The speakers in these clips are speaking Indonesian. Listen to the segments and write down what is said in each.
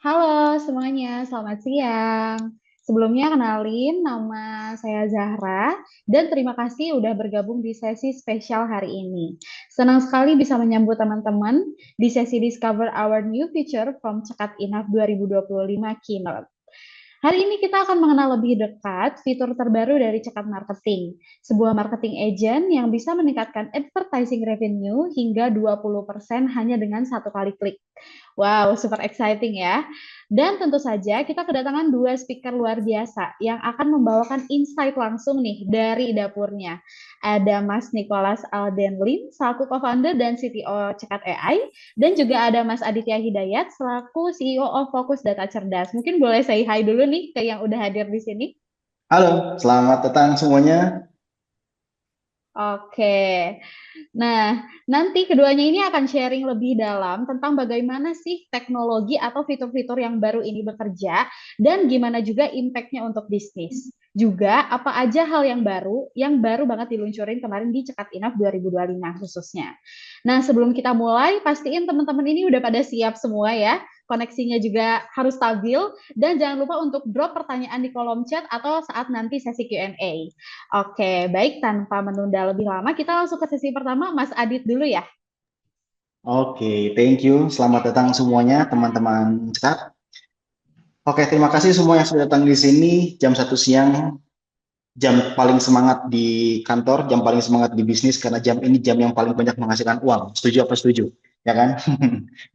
Halo semuanya, selamat siang. Sebelumnya kenalin, nama saya Zahra dan terima kasih udah bergabung di sesi spesial hari ini. Senang sekali bisa menyambut teman-teman di sesi Discover Our New Future from Cekat Inaf 2025 Keynote. Hari ini kita akan mengenal lebih dekat fitur terbaru dari Cekat Marketing, sebuah marketing agent yang bisa meningkatkan advertising revenue hingga 20% hanya dengan satu kali klik. Wow, super exciting ya. Dan tentu saja kita kedatangan dua speaker luar biasa yang akan membawakan insight langsung nih dari dapurnya. Ada Mas Nicholas Aldenlin, selaku co-founder dan CTO Cekat AI, dan juga ada Mas Aditya Hidayat, selaku CEO of Fokus Data Cerdas. Mungkin boleh say hi dulu nih ke yang udah hadir di sini. Halo, selamat datang semuanya. Oke. Nah, nanti keduanya ini akan sharing lebih dalam tentang bagaimana sih teknologi atau fitur-fitur yang baru ini bekerja dan gimana juga impact-nya untuk bisnis. Juga apa aja hal yang baru banget diluncurin kemarin di Cekat Inaf 2025 khususnya. Nah, sebelum kita mulai, pastiin teman-teman ini udah pada siap semua ya. Koneksinya juga harus stabil dan jangan lupa untuk drop pertanyaan di kolom chat atau saat nanti sesi Q&A. Oke, baik tanpa menunda lebih lama, kita langsung ke sesi pertama. Mas Adit dulu ya. Oke, thank you. Selamat datang semuanya, teman-teman Cak. Oke, terima kasih semua yang sudah datang di sini. Jam 1 siang, jam paling semangat di kantor, jam paling semangat di bisnis, karena jam ini jam yang paling banyak menghasilkan uang. Setuju apa setuju? Ya kan?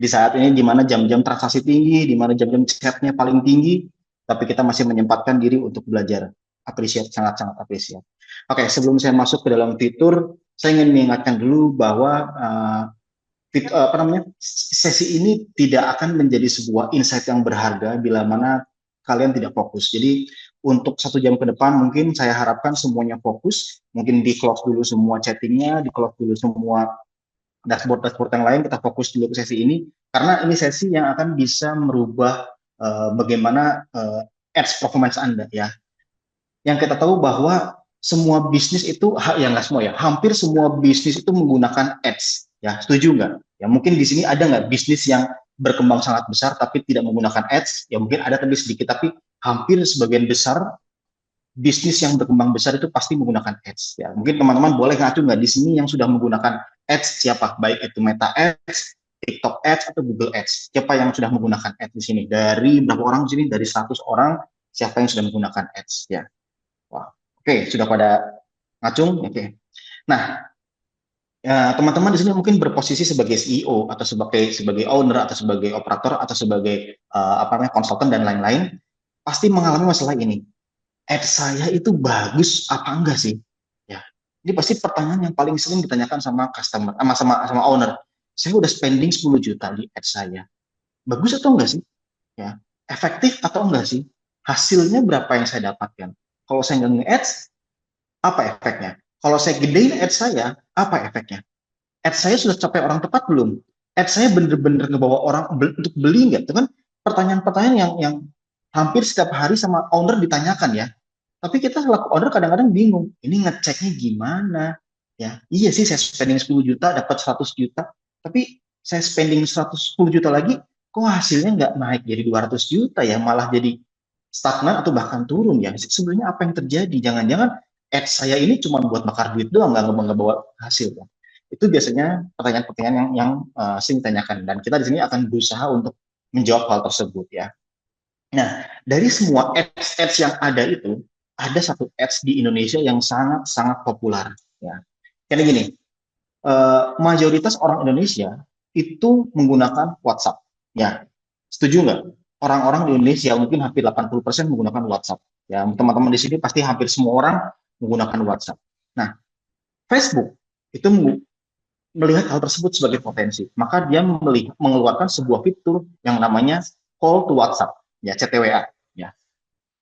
Di saat ini, di mana jam-jam transaksi tinggi, di mana jam-jam chatnya paling tinggi, tapi kita masih menyempatkan diri untuk belajar. Appreciate, sangat-sangat appreciate. Oke, sebelum saya masuk ke dalam fitur, saya ingin mengingatkan dulu bahwa apa namanya, sesi ini tidak akan menjadi sebuah insight yang berharga bila mana kalian tidak fokus. Jadi untuk 1 jam ke depan mungkin saya harapkan semuanya fokus, mungkin di close dulu semua chattingnya, di close dulu semua dashboard yang lain, kita fokus dulu ke sesi ini karena ini sesi yang akan bisa merubah bagaimana ads performance Anda ya. Yang kita tahu bahwa semua bisnis itu, ya nggak semua ya, hampir semua bisnis itu menggunakan ads. Ya, setuju nggak? Ya mungkin di sini ada nggak bisnis yang berkembang sangat besar tapi tidak menggunakan ads? Ya mungkin ada tapi sedikit, tapi hampir sebagian besar bisnis yang berkembang besar itu pasti menggunakan ads. Ya mungkin teman-teman boleh ngacu nggak di sini yang sudah menggunakan ads siapa? Baik itu Meta Ads, TikTok Ads atau Google Ads. Siapa yang sudah menggunakan ads di sini? Dari berapa orang di sini? Dari 100 orang, siapa yang sudah menggunakan ads? Ya. Wah, oke, sudah pada ngacung. Oke. Nah, ya, teman-teman di sini mungkin berposisi sebagai CEO atau sebagai owner atau sebagai operator atau sebagai apa namanya konsultan dan lain-lain, pasti mengalami masalah ini. Ads saya itu bagus apa enggak sih? Ya, ini pasti pertanyaan yang paling sering ditanyakan sama customer, sama owner. Saya udah spending 10 juta di ads saya. Bagus atau enggak sih? Ya, efektif atau enggak sih? Hasilnya berapa yang saya dapatkan? Kalau saya nggak nge-ads, apa efeknya? Kalau saya gedein ads saya, apa efeknya? Ads saya sudah capai orang tepat belum? Ads saya bener-bener ngebawa orang untuk beli nggak? Itu kan pertanyaan-pertanyaan yang hampir setiap hari sama owner ditanyakan ya. Tapi kita selaku owner kadang-kadang bingung. Ini ngeceknya gimana? Ya, iya sih saya spending 10 juta dapat 100 juta. Tapi saya spending 110 juta lagi, kok hasilnya nggak naik jadi 200 juta ya, malah jadi stagnan atau bahkan turun ya. Sebenarnya apa yang terjadi? Jangan-jangan ads saya ini cuma buat bakar duit doang, nggak bawa hasil ya. Itu biasanya pertanyaan-pertanyaan yang sering ditanyakan dan kita di sini akan berusaha untuk menjawab hal tersebut ya. Nah, dari semua ads yang ada itu, ada satu ads di Indonesia yang sangat-sangat populer ya. Karena gini, mayoritas orang Indonesia itu menggunakan WhatsApp. Ya, setuju nggak? Orang-orang di Indonesia mungkin hampir 80% menggunakan WhatsApp. Ya, teman-teman di sini pasti hampir semua orang menggunakan WhatsApp. Nah, Facebook itu melihat hal tersebut sebagai potensi, maka dia mengeluarkan sebuah fitur yang namanya call to WhatsApp, ya CTWA. Ya.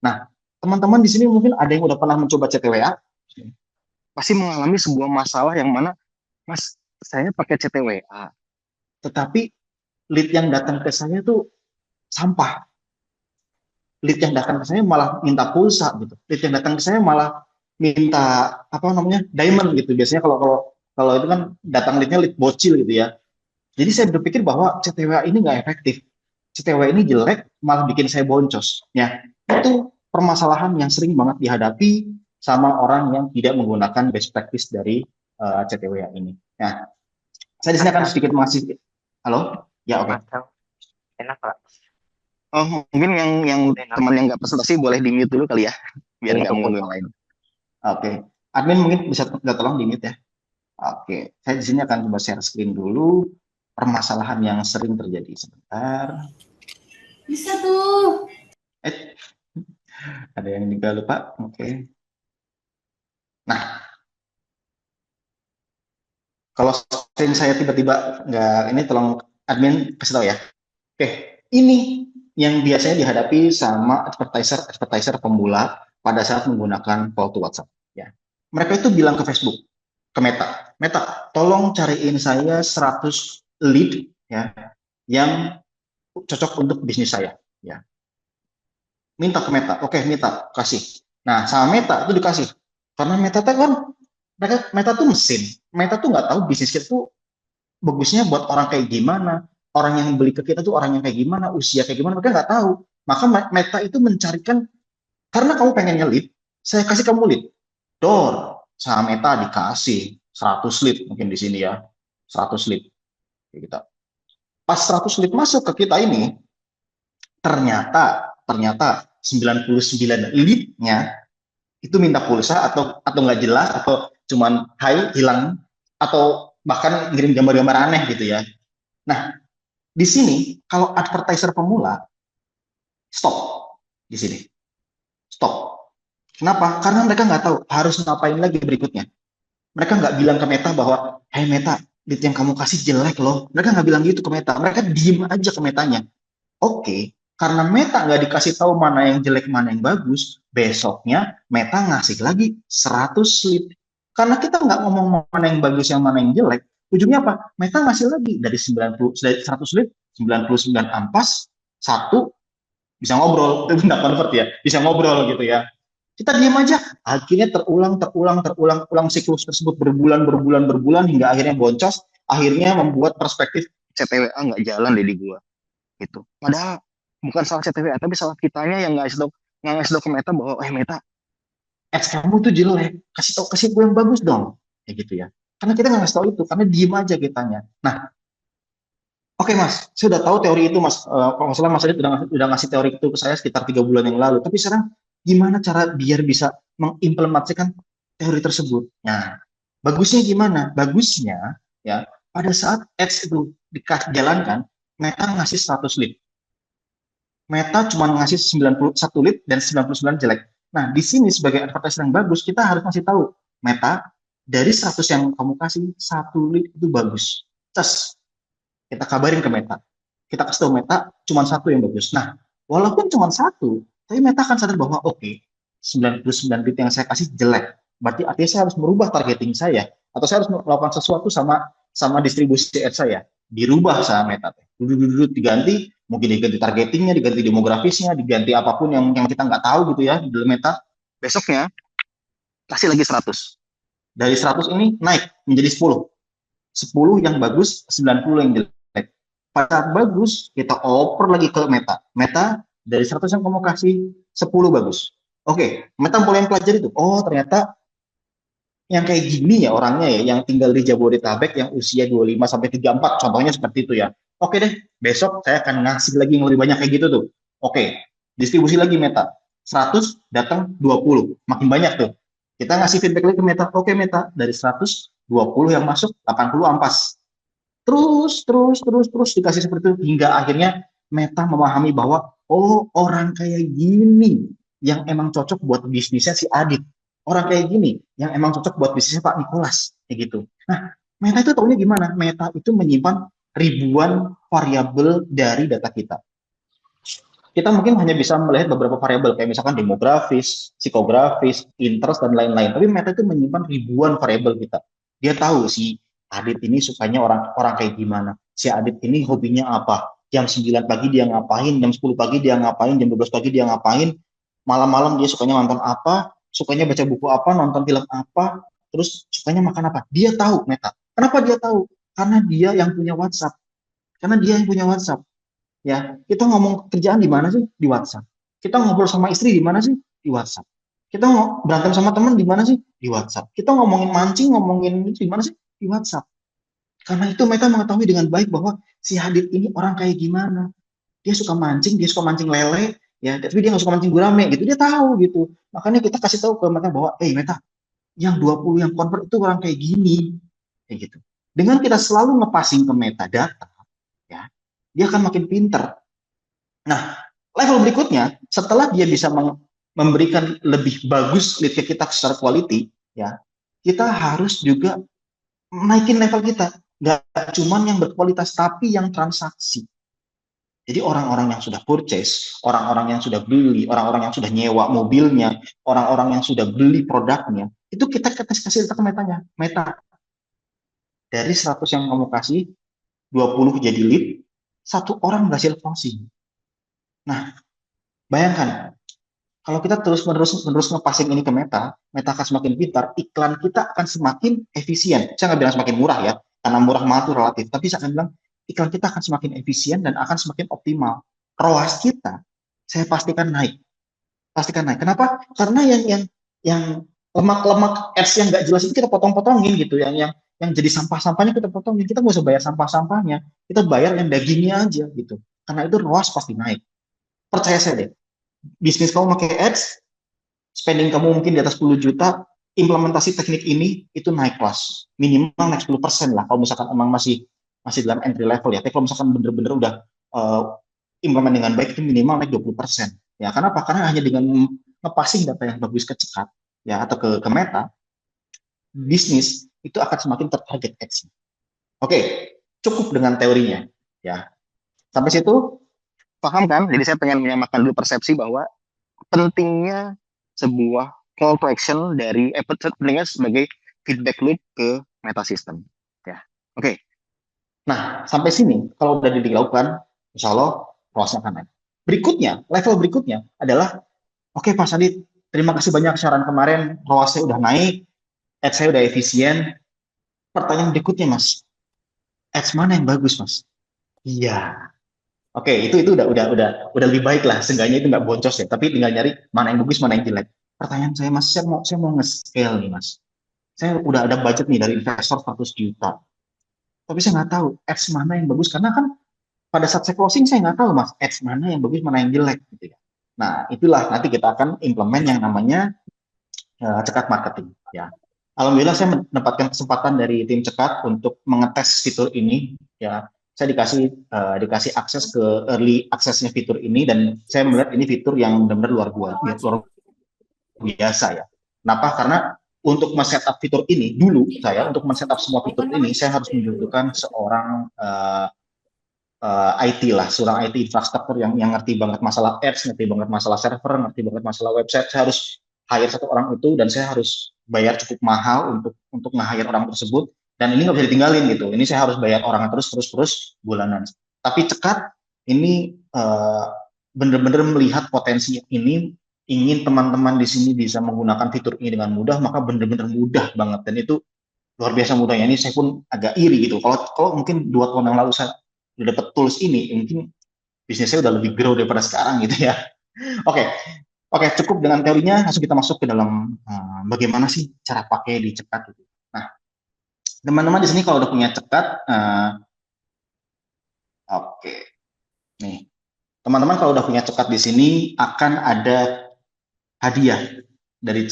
Nah, teman-teman di sini mungkin ada yang udah pernah mencoba CTWA, pasti mengalami sebuah masalah yang mana, Mas, saya pakai CTWA, tetapi lead yang datang ke saya tuh sampah. Lead yang datang ke saya malah minta pulsa gitu. Lead yang datang ke saya malah minta apa namanya diamond gitu. Biasanya kalau kalau kalau itu kan datang leadnya lead bocil gitu ya. Jadi saya berpikir bahwa CTWA ini nggak efektif. CTW ini jelek, malah bikin saya boncos. Ya, itu permasalahan yang sering banget dihadapi sama orang yang tidak menggunakan best practice dari CTW ini. Nah, saya di sini Mas akan Kang, sedikit masih, halo, ya oke. Mas Kang, enak Pak. Oh, mungkin yang Udah enak. teman yang nggak presentasi boleh di mute dulu kali ya, biar Ini nggak oke mengganggu yang Pak. lain. Oke, admin mungkin bisa minta tolong di mute ya. Oke, saya di sini akan coba share screen dulu permasalahan yang sering terjadi. Sebentar. Bisa tuh. Eh, ada yang juga lupa. Oke. Nah, kalau screen saya tiba-tiba nggak ini, tolong admin kasih tahu ya. Oke, ini yang biasanya dihadapi sama advertiser pemula pada saat menggunakan call to WhatsApp. Ya, mereka itu bilang ke Facebook, ke Meta, Meta, tolong cariin saya 100 lead ya yang cocok untuk bisnis saya. Ya, minta ke Meta, oke Meta kasih. Nah, sama Meta itu dikasih, karena Meta tuh kan Meta tuh mesin, Meta tuh nggak tahu bisnis kita tuh bagusnya buat orang kayak gimana, orang yang beli ke kita tuh orang yang kayak gimana, usia kayak gimana, mereka nggak tahu. Maka Meta itu mencarikan, karena kamu pengennya lead, saya kasih kamu lead. Dor, sama Meta dikasih 100 lead mungkin di sini ya, 100 lead. Kita. Pas 100 lead masuk ke kita ini, ternyata 99 lead-nya itu minta pulsa atau nggak jelas, atau cuman hai hilang, atau bahkan ngirim gambar-gambar aneh gitu ya. Nah, di sini kalau advertiser pemula, stop di sini, stop. Kenapa? Karena mereka nggak tahu harus ngapain lagi berikutnya. Mereka nggak bilang ke Meta bahwa, hey Meta, lead yang kamu kasih jelek loh. Mereka nggak bilang gitu ke Meta. Mereka diem aja ke Metanya. Oke, karena Meta nggak dikasih tahu mana yang jelek, mana yang bagus, besoknya Meta ngasih lagi 100 lead. Karena kita nggak ngomong mana yang bagus, yang mana yang jelek, ujungnya apa? Meta ngasih lagi dari 90, dari 100 lead, 99 ampas, satu bisa ngobrol, itu nggak convert ya, bisa ngobrol gitu ya. Kita diam aja, akhirnya terulang siklus tersebut berbulan hingga akhirnya boncos, akhirnya membuat perspektif CTWA nggak jalan deh di gua gitu. Padahal bukan salah CTWA, tapi salah kitanya yang nggak ngasih tahu ke Meta bahwa, Meta, ads kamu tuh jelek, kasih gue yang bagus dong, kayak gitu ya. Karena kita nggak ngasih tahu itu, karena diem aja kitanya. Nah, oke Mas, saya udah tahu teori itu Mas. Kalau nggak salah Mas Adit udah ngasih teori itu ke saya sekitar 3 bulan yang lalu. Tapi sekarang gimana cara biar bisa mengimplementasikan teori tersebut? Nah, bagusnya gimana? Bagusnya ya pada saat ads itu dijalankan, Meta ngasih 100 lead. Meta cuma ngasih 91 lead dan 99 jelek. Nah, di sini sebagai advertiser yang bagus, kita harus ngasih tahu, Meta, dari 100 yang kamu kasih, 1 lead itu bagus. Terus, kita kabarin ke Meta. Kita kasih tahu Meta, cuma 1 yang bagus. Nah, walaupun cuma 1, tapi Meta akan sadar bahwa, oke, 99 lead yang saya kasih jelek. Berarti artinya saya harus merubah targeting saya. Atau saya harus melakukan sesuatu sama distribusi ad saya. Dirubah sama Meta. Duduk diganti, mungkin diganti targetingnya, diganti demografisnya, diganti apapun yang kita nggak tahu gitu ya di dalam Meta. Besoknya kasih lagi 100. Dari 100 ini naik menjadi 10. 10 yang bagus, 90 yang jelek. Pada saat bagus, kita oper lagi ke Meta. Meta, dari 100 yang kamu kasih, 10 bagus. Oke, Meta mulai pelajari itu. Oh, ternyata yang kayak gini ya orangnya ya, yang tinggal di Jabodetabek, yang usia 25 sampai 34, contohnya seperti itu ya. Oke deh, besok saya akan ngasih lagi yang lebih banyak kayak gitu tuh. Oke, distribusi lagi Meta. 100 datang 20, makin banyak tuh. Kita ngasih feedback lagi ke Meta. Oke Meta, dari 100, 20 yang masuk, 80 ampas. Terus dikasih seperti itu hingga akhirnya Meta memahami bahwa, oh, orang kayak gini yang emang cocok buat bisnisnya si Adit. Orang kayak gini yang emang cocok buat bisnisnya Pak Nicholas, kayak gitu. Nah, Meta itu tahunya gimana? Meta itu menyimpan ribuan variabel dari data kita. Kita mungkin hanya bisa melihat beberapa variabel, kayak misalkan demografis, psikografis, interest, dan lain-lain. Tapi Meta itu menyimpan ribuan variabel kita. Dia tahu si Adit ini sukanya orang kayak gimana. Si Adit ini hobinya apa. Jam 9 pagi dia ngapain, jam 10 pagi dia ngapain, jam 12 pagi dia ngapain, malam-malam dia sukanya nonton apa, sukanya baca buku apa, nonton film apa, terus sukanya makan apa. Dia tahu Meta. Kenapa dia tahu? Karena dia yang punya WhatsApp. Karena dia yang punya WhatsApp. Ya, kita ngomong kerjaan di mana sih? Di WhatsApp. Kita ngobrol sama istri di mana sih? Di WhatsApp. Kita berantem sama teman di mana sih? Di WhatsApp. Kita ngomongin mancing, ngomongin itu di mana sih? Di WhatsApp. Karena itu mereka mengetahui dengan baik bahwa si Hadid ini orang kayak gimana. Dia suka mancing lele, ya, tapi dia nggak suka mancing gurame gitu. Dia tahu gitu. Makanya kita kasih tahu ke mereka bahwa, Meta, yang 20 yang convert itu orang kayak gini, kayak gitu. Dengan kita selalu ngepassing ke metadata, ya, dia akan makin pinter. Nah, level berikutnya, setelah dia bisa memberikan lebih bagus lead ke kita secara quality, ya, kita harus juga naikin level kita. Nggak cuman yang berkualitas, tapi yang transaksi. Jadi orang-orang yang sudah purchase, orang-orang yang sudah beli, orang-orang yang sudah nyewa mobilnya, orang-orang yang sudah beli produknya, itu kita kasih ke metanya. Meta, dari 100 yang kamu kasih, 20 jadi lead, satu orang berhasil closing. Nah, bayangkan, kalau kita terus-menerus ngepassing ini ke Meta akan semakin pintar, iklan kita akan semakin efisien. Saya nggak bilang semakin murah ya, karena murah mahal itu relatif, tapi saya akan bilang iklan kita akan semakin efisien dan akan semakin optimal. ROAS kita, saya pastikan naik. Pastikan naik. Kenapa? Karena yang lemak-lemak ads yang nggak jelas itu kita potong-potongin gitu, yang jadi sampah-sampahnya kita potongin. Kita nggak usah bayar sampah-sampahnya, kita bayar yang dagingnya aja gitu. Karena itu ROAS pasti naik. Percaya saya deh, bisnis kamu pakai ads, spending kamu mungkin di atas 10 juta, implementasi teknik ini itu naik kelas. Minimal naik 10% lah, kalau misalkan emang masih dalam entry level ya. Tapi kalau misalkan bener-bener udah implement dengan baik, itu minimal naik 20%. Ya, kenapa? Karena hanya dengan ngepassing data yang bagus ke cekat, ya, atau ke Meta, bisnis itu akan semakin tertarget ads. Oke, cukup dengan teorinya. Ya, sampai situ paham kan? Jadi saya pengen menyamakan dulu persepsi bahwa pentingnya sebuah call to action dari pentingnya sebagai feedback loop ke meta system. Ya, oke. Nah, sampai sini kalau udah dilakukan, insya Allah ROAS akan naik. Berikutnya, level berikutnya adalah, oke Pak Sadid, terima kasih banyak saran kemarin, ROAS saya udah naik, ads saya udah efisien. Pertanyaan berikutnya, Mas, ads mana yang bagus, Mas? Iya. Oke, itu udah lebih baik lah. Seenggaknya itu nggak boncos ya. Tapi tinggal nyari mana yang bagus, mana yang jelek. Pertanyaan saya, Mas, saya mau nge-scale nih, Mas. Saya udah ada budget nih dari investor 100 juta. Tapi saya nggak tahu ads mana yang bagus karena kan pada saat saya closing saya nggak tahu, Mas, ads mana yang bagus, mana yang jelek gitu ya. Nah, itulah nanti kita akan implement yang namanya cekat marketing ya. Alhamdulillah saya mendapatkan kesempatan dari tim cekat untuk mengetes fitur ini ya. Saya dikasih akses ke early aksesnya fitur ini dan saya melihat ini fitur yang benar-benar luar biasa ya. Kenapa? Karena untuk men-setup fitur ini dulu untuk men-setup semua fitur ini saya harus membutuhkan seorang IT lah, seorang IT infrastruktur yang ngerti banget masalah ads, ngerti banget masalah server, ngerti banget masalah website. Saya harus hire satu orang itu dan saya harus bayar cukup mahal untuk nge-hire orang tersebut. Dan ini nggak bisa ditinggalin gitu. Ini saya harus bayar orang terus bulanan. Tapi cekat ini benar-benar melihat potensi ini, ingin teman-teman di sini bisa menggunakan fitur ini dengan mudah, maka benar-benar mudah banget. Dan itu luar biasa mudahnya. Ini saya pun agak iri gitu. Kalau mungkin 2 tahun yang lalu saya udah dapat tools ini, mungkin bisnis saya udah lebih grow daripada sekarang gitu ya. Oke, cukup dengan teorinya, langsung kita masuk ke dalam bagaimana sih cara pakai di cekat gitu. Nah, teman-teman di sini kalau udah punya cekat, oke, nih, teman-teman kalau udah punya cekat di sini akan ada hadiah dari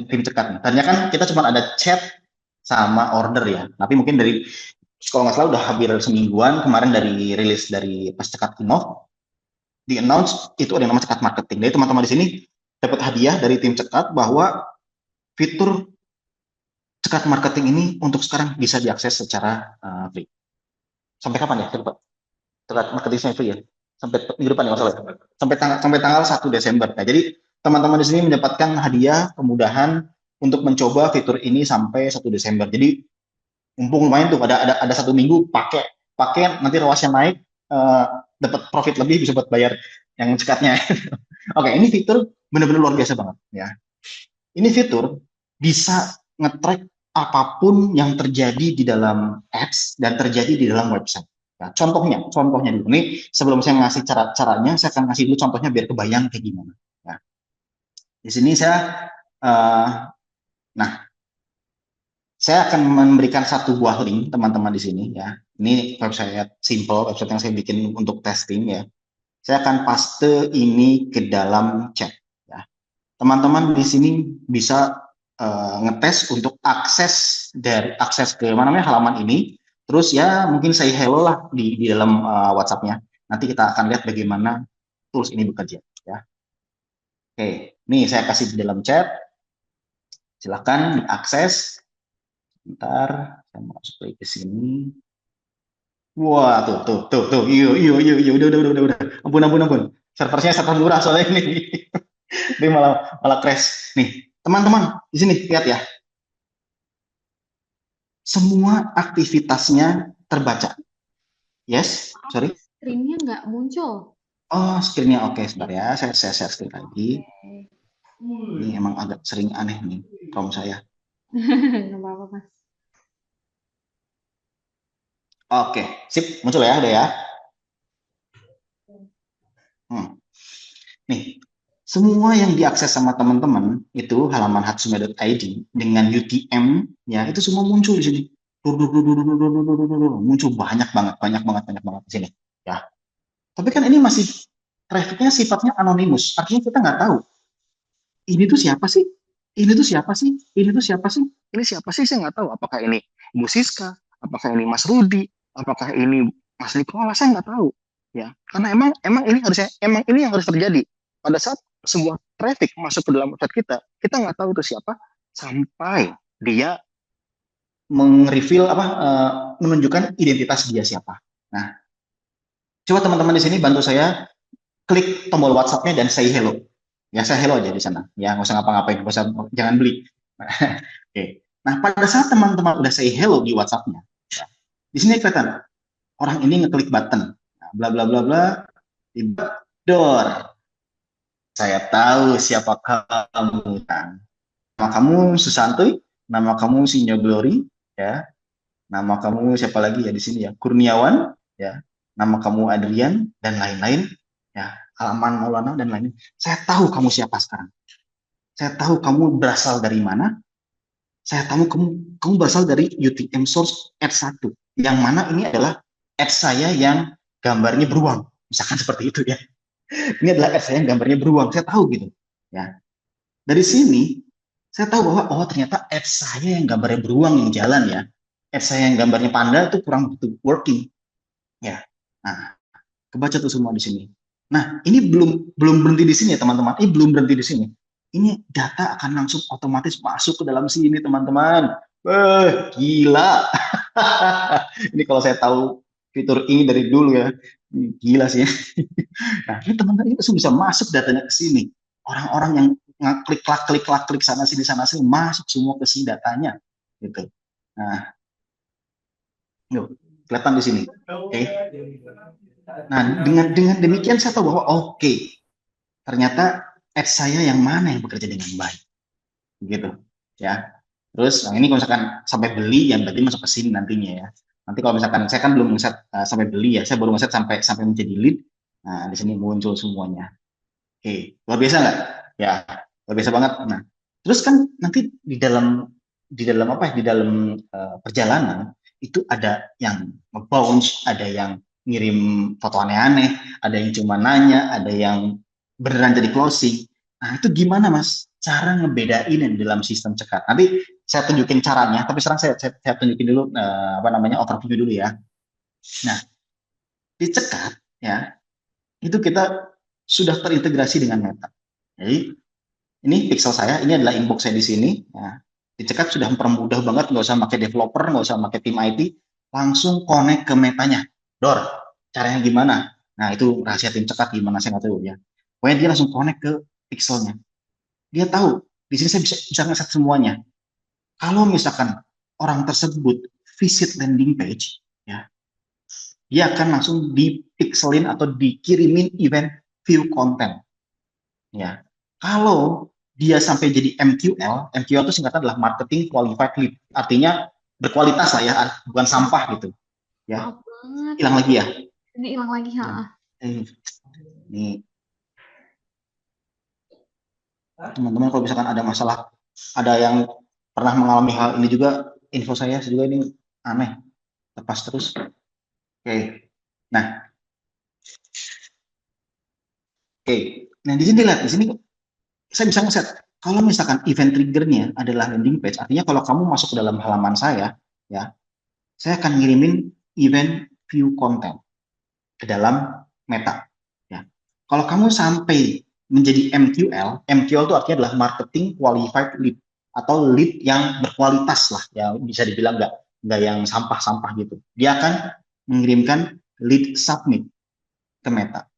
tim cekat. Tadinya kan kita cuma ada chat sama order ya, tapi mungkin dari kalau nggak salah udah hampir semingguan kemarin dari rilis dari pas cekat Innov di announce itu ada yang namanya cekat marketing. Jadi teman-teman di sini dapat hadiah dari tim cekat bahwa fitur cekat marketing ini untuk sekarang bisa diakses secara free. Sampai kapan ya? Cekat marketing free ya? Sampai minggu depan ya masalah. Sampai tanggal 1 Desember. Nah, jadi teman-teman di sini mendapatkan hadiah kemudahan untuk mencoba fitur ini sampai 1 Desember. Jadi mumpung lumayan tuh ada 1 minggu pakai nanti ROAS-nya naik, dapat profit lebih bisa buat bayar yang cekatnya. Oke, ini fitur benar-benar luar biasa banget ya. Ini fitur bisa nge-track apapun yang terjadi di dalam apps dan terjadi di dalam website Ya, contohnya dulu. Nih sebelum saya ngasih caranya, saya akan ngasih dulu contohnya biar kebayang kayak gimana. Ya. Di sini eh, nah, saya akan memberikan satu buah link teman-teman di sini ya. Ini website simple, website yang saya bikin untuk testing ya. Saya akan paste ini ke dalam chat. Ya. Teman-teman di sini bisa ngetes untuk akses ke mana namanya halaman ini. Terus ya mungkin saya hello lah di dalam WhatsApp-nya. Nanti kita akan lihat bagaimana tools ini bekerja. Ya. Oke, nih saya kasih di dalam chat. Silakan diakses. Bentar, saya masuk lagi ke sini. Wah, tuh. Iyo, udah. Ampun. Server murah soalnya ini. Ini malah crash. Nih, teman-teman, di sini lihat ya. Semua aktivitasnya terbaca. Yes, sorry. Screen-nya nggak muncul. Oh, screen-nya oke, sebentar ya. Saya share screen lagi. Oke. Ini emang agak sering aneh nih Chrome saya. Nggak apa-apa, Mas. Oke, sip, muncul ya, udah ya. Nih, semua yang diakses sama teman-teman itu halaman hatsume.id dengan UTM ya itu semua muncul di sini. Muncul banyak banget di sini. Ya. Tapi kan ini masih trafficnya sifatnya anonimus. Artinya kita nggak tahu ini tuh siapa sih? Ini tuh siapa sih? Ini tuh siapa sih? Ini siapa sih? Saya nggak tahu. Apakah ini Bu Siska? Apakah ini Mas Rudi? Apakah ini Mas Nikola? Saya nggak tahu. Ya, karena emang ini yang harus terjadi pada saat sebuah traffic masuk ke dalam website kita nggak tahu itu siapa sampai dia menunjukkan identitas dia siapa. Nah, coba teman-teman di sini bantu saya klik tombol WhatsApp-nya dan say hello. Ya, saya hello aja di sana. Ya, nggak usah ngapa-ngapain, jangan beli. Oke. Nah, pada saat teman-teman udah say hello di WhatsApp-nya, ya, di sini kelihatan orang ini ngeklik button, nah, bla bla bla bla, door. Saya tahu siapa kamu kan. Nama kamu Susantuy, nama kamu Sinyo Glory, ya. Nama kamu siapa lagi ya di sini ya? Kurniawan, ya. Nama kamu Adrian dan lain-lain, ya. Alaman Maulana dan lain-lain. Saya tahu kamu siapa sekarang. Saya tahu kamu berasal dari mana. Saya tahu kamu berasal dari UTM source ad 1. Yang mana ini adalah ad saya yang gambarnya beruang. Misalkan seperti itu ya. Ini adalah ad saya yang gambarnya beruang. Saya tahu gitu. Ya. Dari sini saya tahu bahwa ternyata ad saya yang gambarnya beruang yang jalan ya. Ad saya yang gambarnya panda itu kurang begitu working. Ya. Nah, kebaca tuh semua di sini. Nah, ini belum berhenti di sini ya teman-teman. Ini belum berhenti di sini. Ini data akan langsung otomatis masuk ke dalam sini teman-teman. Gila. Ini kalau saya tahu fitur ini dari dulu ya. Gila sih. Nah, ini teman-teman itu bisa masuk datanya ke sini. Orang-orang yang klik sana sini masuk semua ke sini datanya gitu. Nah, yuk, kelihatan di sini. Oke. Nah, dengan demikian saya tahu bahwa ternyata ads saya yang mana yang bekerja dengan baik. Gitu. Ya. Terus ini kalau misalkan sampai beli ya berarti masuk ke sini nantinya ya. Nanti kalau misalkan saya kan belum ngeset sampai beli ya, saya baru ngeset sampai menjadi lead. Nah, di sini muncul semuanya. Oke, luar biasa nggak? Ya, luar biasa banget. Nah, terus kan nanti di dalam perjalanan itu ada yang nge-bounce, ada yang ngirim foto aneh-aneh, ada yang cuma nanya, ada yang beneran jadi closing. Nah, itu gimana Mas? Cara ngebedain yang dalam sistem cekat. Nanti saya tunjukin caranya, tapi sekarang saya tunjukin dulu overview dulu ya. Nah, di cekat ya, itu kita sudah terintegrasi dengan Meta. Jadi ini pixel saya, ini adalah inbox saya di sini. Ya. Dicekat sudah mempermudah banget, nggak usah pakai developer, nggak usah pakai tim IT, langsung connect ke Metanya. Dor, caranya gimana? Nah itu rahasia tim cekat gimana saya nggak tahu ya. Pokoknya dia langsung connect ke pixelnya. Dia tahu di sini saya bisa ngeset semuanya. Kalau misalkan orang tersebut visit landing page, ya, dia akan langsung dipixelin atau dikirimin event view content. Ya, kalau dia sampai jadi MQL itu singkatan adalah Marketing Qualified Lead, artinya berkualitas lah ya, bukan sampah gitu. Ya, banget. Hilang lagi ya? Ini hilang lagi, ha. Nih, teman-teman kalau misalkan ada masalah, ada yang pernah mengalami hal ini juga, info saya juga ini aneh, lepas terus. Oke. Nah, Nah di sini lihat, di sini saya bisa ngeset. Kalau misalkan event triggernya adalah landing page, artinya kalau kamu masuk ke dalam halaman saya, ya, saya akan ngirimin event view content ke dalam Meta. Ya. Kalau kamu sampai menjadi MQL, MQL itu artinya adalah marketing qualified lead atau lead yang berkualitas lah, ya bisa dibilang nggak yang sampah-sampah gitu. Dia akan mengirimkan lead submit ke Meta.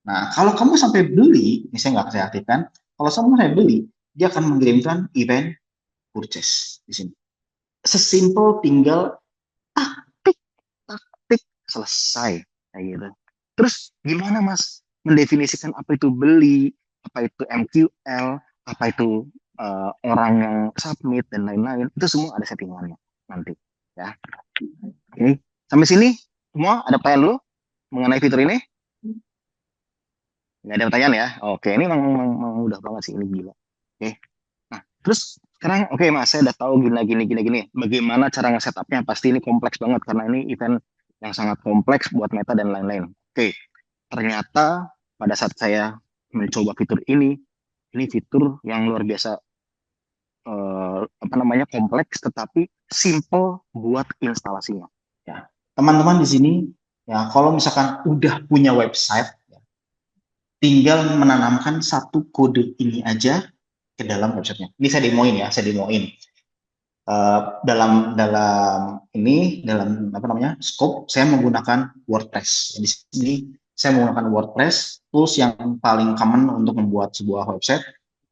Nah, kalau kamu sampai beli, ini saya nggak saya aktifkan, kalau sampai beli, dia akan mengirimkan event purchase di sini. Sesimpel tinggal taktik, taktik, selesai. Kayak gitu. Terus gimana Mas mendefinisikan apa itu beli, apa itu MQL, apa itu orang yang submit dan lain-lain, itu semua ada settingannya nanti. Ya, oke. Sampai sini semua ada pertanyaan dulu mengenai fitur ini? Nggak ada pertanyaan ya? Oke, ini memang mudah banget sih, ini gila. Oke, nah terus sekarang oke Mas, saya udah tahu gini. Bagaimana cara nge-setupnya? Pasti ini kompleks banget karena ini event yang sangat kompleks buat Meta dan lain-lain. Oke, ternyata pada saat saya mencoba fitur ini fitur yang luar biasa apa namanya kompleks tetapi simple buat instalasinya. Ya, teman-teman di sini ya kalau misalkan udah punya website tinggal menanamkan satu kode ini aja ke dalam websitenya. Ini saya demoin ya, saya demoin. Dalam apa namanya scope saya menggunakan WordPress. Di sini saya menggunakan WordPress, tools yang paling common untuk membuat sebuah website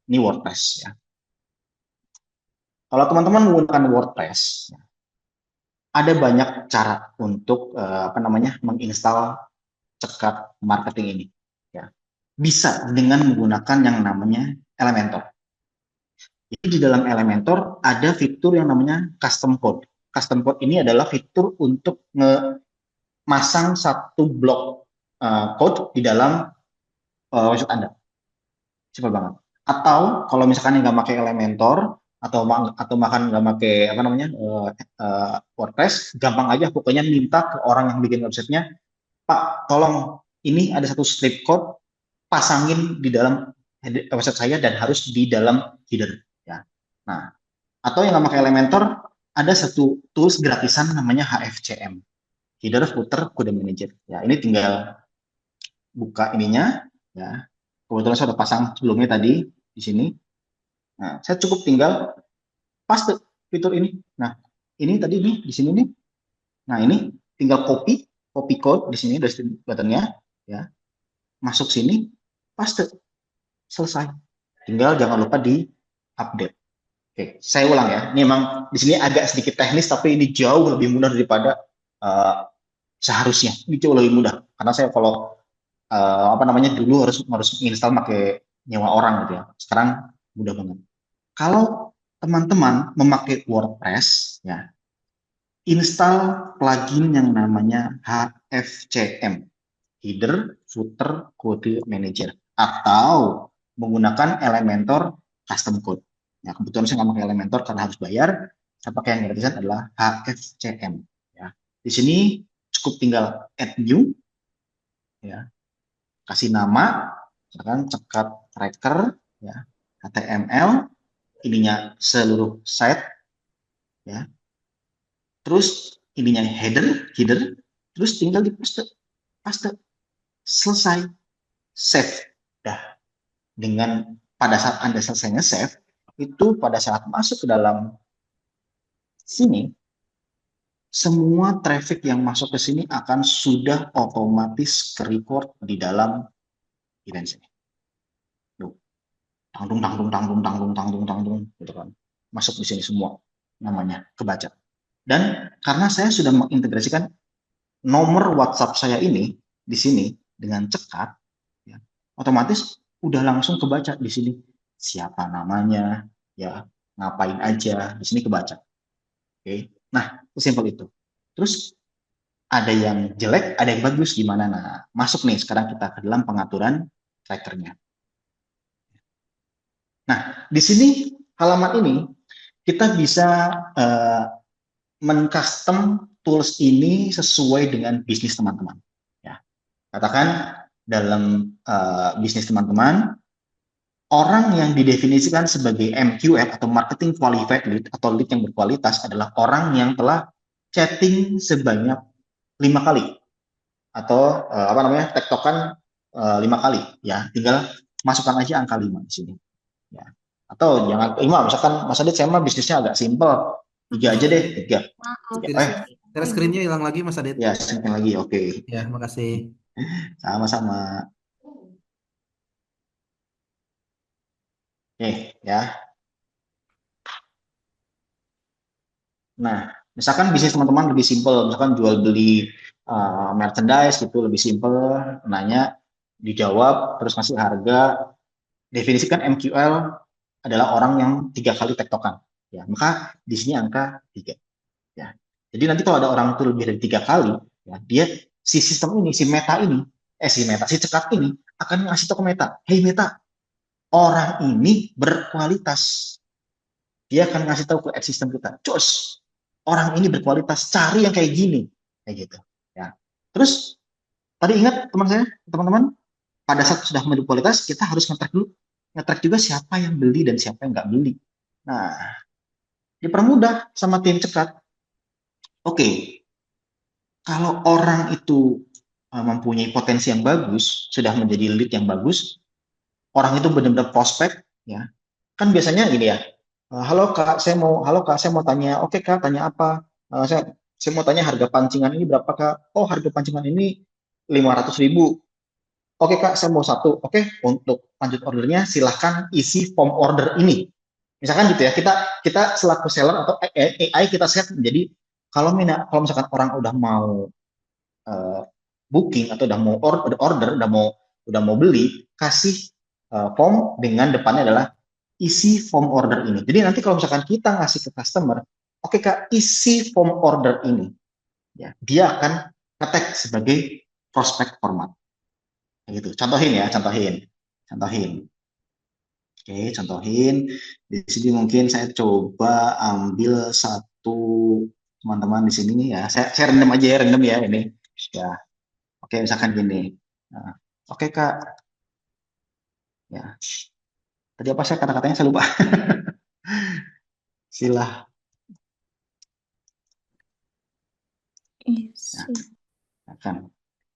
ini WordPress ya. Kalau teman-teman menggunakan WordPress, ada banyak cara untuk apa namanya menginstal cekat marketing ini. Ya. Bisa dengan menggunakan yang namanya Elementor. Jadi di dalam Elementor ada fitur yang namanya custom code. Custom code ini adalah fitur untuk memasang satu blok code di dalam website Anda. Simpel banget. Atau kalau misalkan nggak pakai Elementor atau makan nggak pakai apa namanya WordPress, gampang aja pokoknya minta ke orang yang bikin websitenya, Pak, tolong ini ada satu script code pasangin di dalam website saya dan harus di dalam header ya. Nah, atau yang nggak pakai Elementor, ada satu tools gratisan namanya HFCM, Header Footer Code Manager. Ya, ini tinggal buka ininya ya. Kebetulan saya sudah pasang sebelumnya tadi di sini. Nah, saya cukup tinggal paste fitur ini. Nah, ini tadi nih di sini nih. Nah, ini tinggal copy code di sini dari buttonnya ya. Masuk sini, paste. Selesai. Tinggal jangan lupa di update. Oke, saya ulang ya. Ini memang di sini agak sedikit teknis, tapi ini jauh lebih mudah daripada seharusnya. Ini jauh lebih mudah. Karena saya kalau apa namanya dulu harus install pakai nyewa orang gitu ya. Sekarang mudah banget. Kalau teman-teman memakai WordPress, ya install plugin yang namanya HFCM, Header Footer Code Manager, atau menggunakan Elementor Custom Code. Nah, kebetulan saya nggak pakai Elementor karena harus bayar. Saya pakai yang gratisan adalah HFCM. Ya. Di sini cukup tinggal add new, ya, kasih nama, misalkan cekat tracker, ya, HTML, ininya seluruh site, ya, terus ininya header, terus tinggal di paste, selesai, save. Dah, dengan pada saat Anda selesai nge-save, itu pada saat masuk ke dalam sini, semua traffic yang masuk ke sini akan sudah otomatis ke-record di dalam event sini. Tuh, tanggung, gitu kan. Masuk di sini semua, namanya kebaca. Dan karena saya sudah mengintegrasikan nomor WhatsApp saya ini di sini dengan cekat, ya, otomatis udah langsung kebaca di sini siapa namanya, ya ngapain aja di sini kebaca. Oke, nah sesimpel itu. Terus ada yang jelek, ada yang bagus, gimana? Nah, masuk nih sekarang kita ke dalam pengaturan trackernya. Nah, di sini halaman ini kita bisa men-custom tools ini sesuai dengan bisnis teman-teman. Ya, katakan dalam bisnis teman-teman, orang yang didefinisikan sebagai MQL atau Marketing Qualified Lead atau lead yang berkualitas adalah orang yang telah chatting sebanyak 5 kali atau tektokan 5 kali. Ya, tinggal masukkan aja angka 5 di sini. Ya. Atau jangan 5, misalkan Mas Adit saya mah bisnisnya agak simple, 3 aja deh, 3. Maaf. Share screen-nya hilang lagi Mas Adit. Ya, screen lagi, oke. Ya, makasih. Sama-sama. Oke, ya. Nah, misalkan bisnis teman-teman lebih simple, misalkan jual beli merchandise gitu lebih simple, nanya, dijawab, terus ngasih harga, definisikan MQL adalah orang yang 3 kali tektokan. Ya, maka di sini angka 3. Ya. Jadi nanti kalau ada orang itu lebih dari 3 kali, ya, dia si sistem ini, si cekat ini akan ngasih tahu ke Meta, hey Meta, orang ini berkualitas. Dia akan ngasih tahu ke ad system kita, cus, orang ini berkualitas, cari yang kayak gini, kayak gitu. Ya. Terus tadi ingat teman-teman, pada saat sudah berkualitas, kita harus nge-track juga siapa yang beli dan siapa yang nggak beli. Nah, dipermudah sama tim cekat. Oke, kalau orang itu mempunyai potensi yang bagus, sudah menjadi lead yang bagus, orang itu benar-benar prospek, ya. Kan biasanya gini ya, halo kak, saya mau tanya, oke kak, tanya apa? Saya mau tanya harga pancingan ini berapa kak? Oh, harga pancingan ini 500.000. Oke kak, saya mau satu. Oke, untuk lanjut ordernya silahkan isi form order ini. Misalkan gitu ya, kita selaku seller atau AI kita set menjadi kalau misalkan orang udah mau booking atau udah mau order, udah mau beli, kasih form dengan depannya adalah isi form order ini. Jadi nanti kalau misalkan kita ngasih ke customer, oke kak, isi form order ini, ya, dia akan nge-tag sebagai prospect format. Gitu. Contohin. Oke, contohin. Di sini mungkin saya coba ambil satu teman-teman di sini ya. Saya random aja ya, random ya ini. Ya. Oke, misalkan gini. Nah, oke kak. Ya. Tadi apa saya kata-katanya saya lupa. Silah.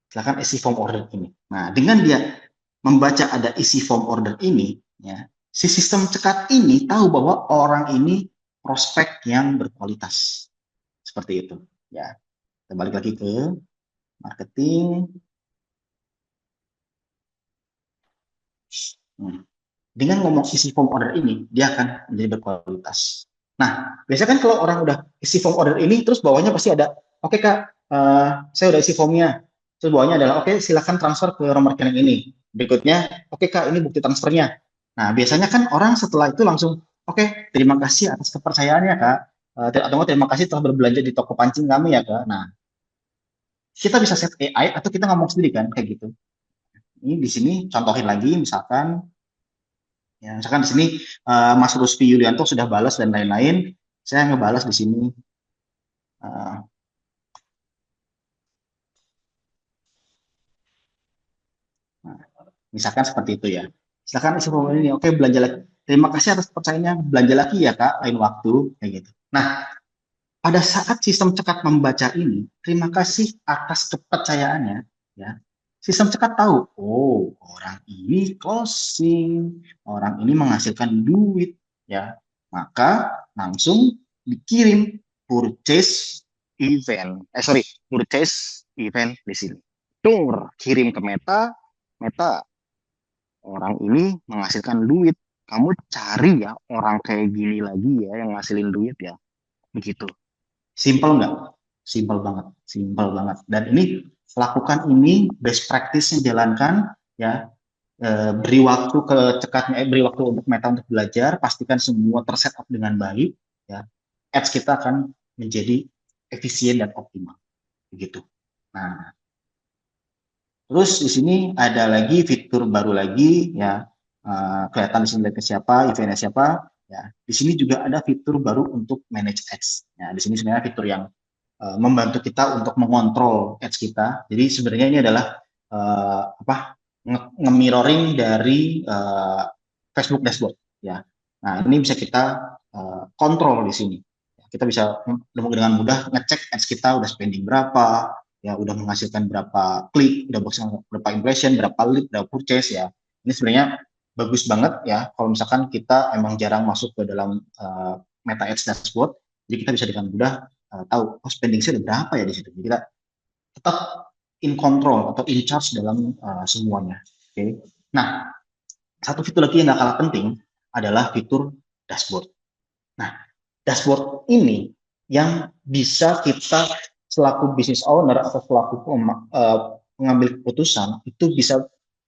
Silakan isi form order ini. Nah, dengan dia membaca ada isi form order ini, ya, si sistem cekat ini tahu bahwa orang ini prospek yang berkualitas. Seperti itu. Ya, kita balik lagi ke marketing. Dengan ngomong isi form order ini, dia akan menjadi berkualitas. Nah, biasanya kan kalau orang udah isi form order ini, terus bawahnya pasti ada, oke kak, saya udah isi formnya. Terus bawahnya adalah, oke silakan transfer ke nomor rekening ini. Berikutnya, oke kak, ini bukti transfernya. Nah, biasanya kan orang setelah itu langsung, oke, terima kasih atas kepercayaannya kak. Atau terima kasih telah berbelanja di toko pancing kami ya kak. Nah, kita bisa set AI atau kita ngomong sendiri kan, kayak gitu. Ini di sini contohin lagi, misalkan, ya, misalkan di sini Mas Ruspi Yulianto sudah balas dan lain-lain, saya ngebalas di sini. Misalkan seperti itu ya. Silakan isi formulir ini. Oke, belanja lagi. Terima kasih atas percayanya. Belanja lagi ya kak, lain waktu kayak gitu. Nah, pada saat sistem cekat membaca ini, terima kasih atas kepercayaannya. Ya, sistem cekat tahu, oh orang ini closing, orang ini menghasilkan duit, ya, maka langsung dikirim purchase event di sini. Kirim ke Meta, orang ini menghasilkan duit. Kamu cari ya orang kayak gini lagi ya yang ngasilin duit ya, begitu. Simple nggak? Simple banget. Dan ini lakukan ini best practice yang jalankan ya. Beri waktu ke cekatnya, beri waktu untuk Meta untuk belajar, pastikan semua tersetup dengan baik ya. Ads kita akan menjadi efisien dan optimal. Begitu. Nah, terus di sini ada lagi fitur baru lagi ya, kelihatan di sini ke siapa, eventnya siapa. Ya, di sini juga ada fitur baru untuk manage ads. Ya, di sini sebenarnya fitur yang membantu kita untuk mengontrol ads kita. Jadi sebenarnya ini adalah nge-mirroring dari Facebook dashboard ya. Nah, ini bisa kita kontrol di sini. Kita bisa dengan mudah ngecek ads kita udah spending berapa, ya udah menghasilkan berapa klik, udah menghasilkan berapa impression, berapa lead, berapa purchase ya. Ini sebenarnya bagus banget ya kalau misalkan kita emang jarang masuk ke dalam Meta Ads dashboard, jadi kita bisa dengan mudah tahu spending saya udah berapa ya di situ. Jadi kita tetap in control atau in charge dalam semuanya. Oke. Nah, satu fitur lagi yang gak kalah penting adalah fitur dashboard. Nah, dashboard ini yang bisa kita selaku business owner atau selaku pengambil keputusan itu bisa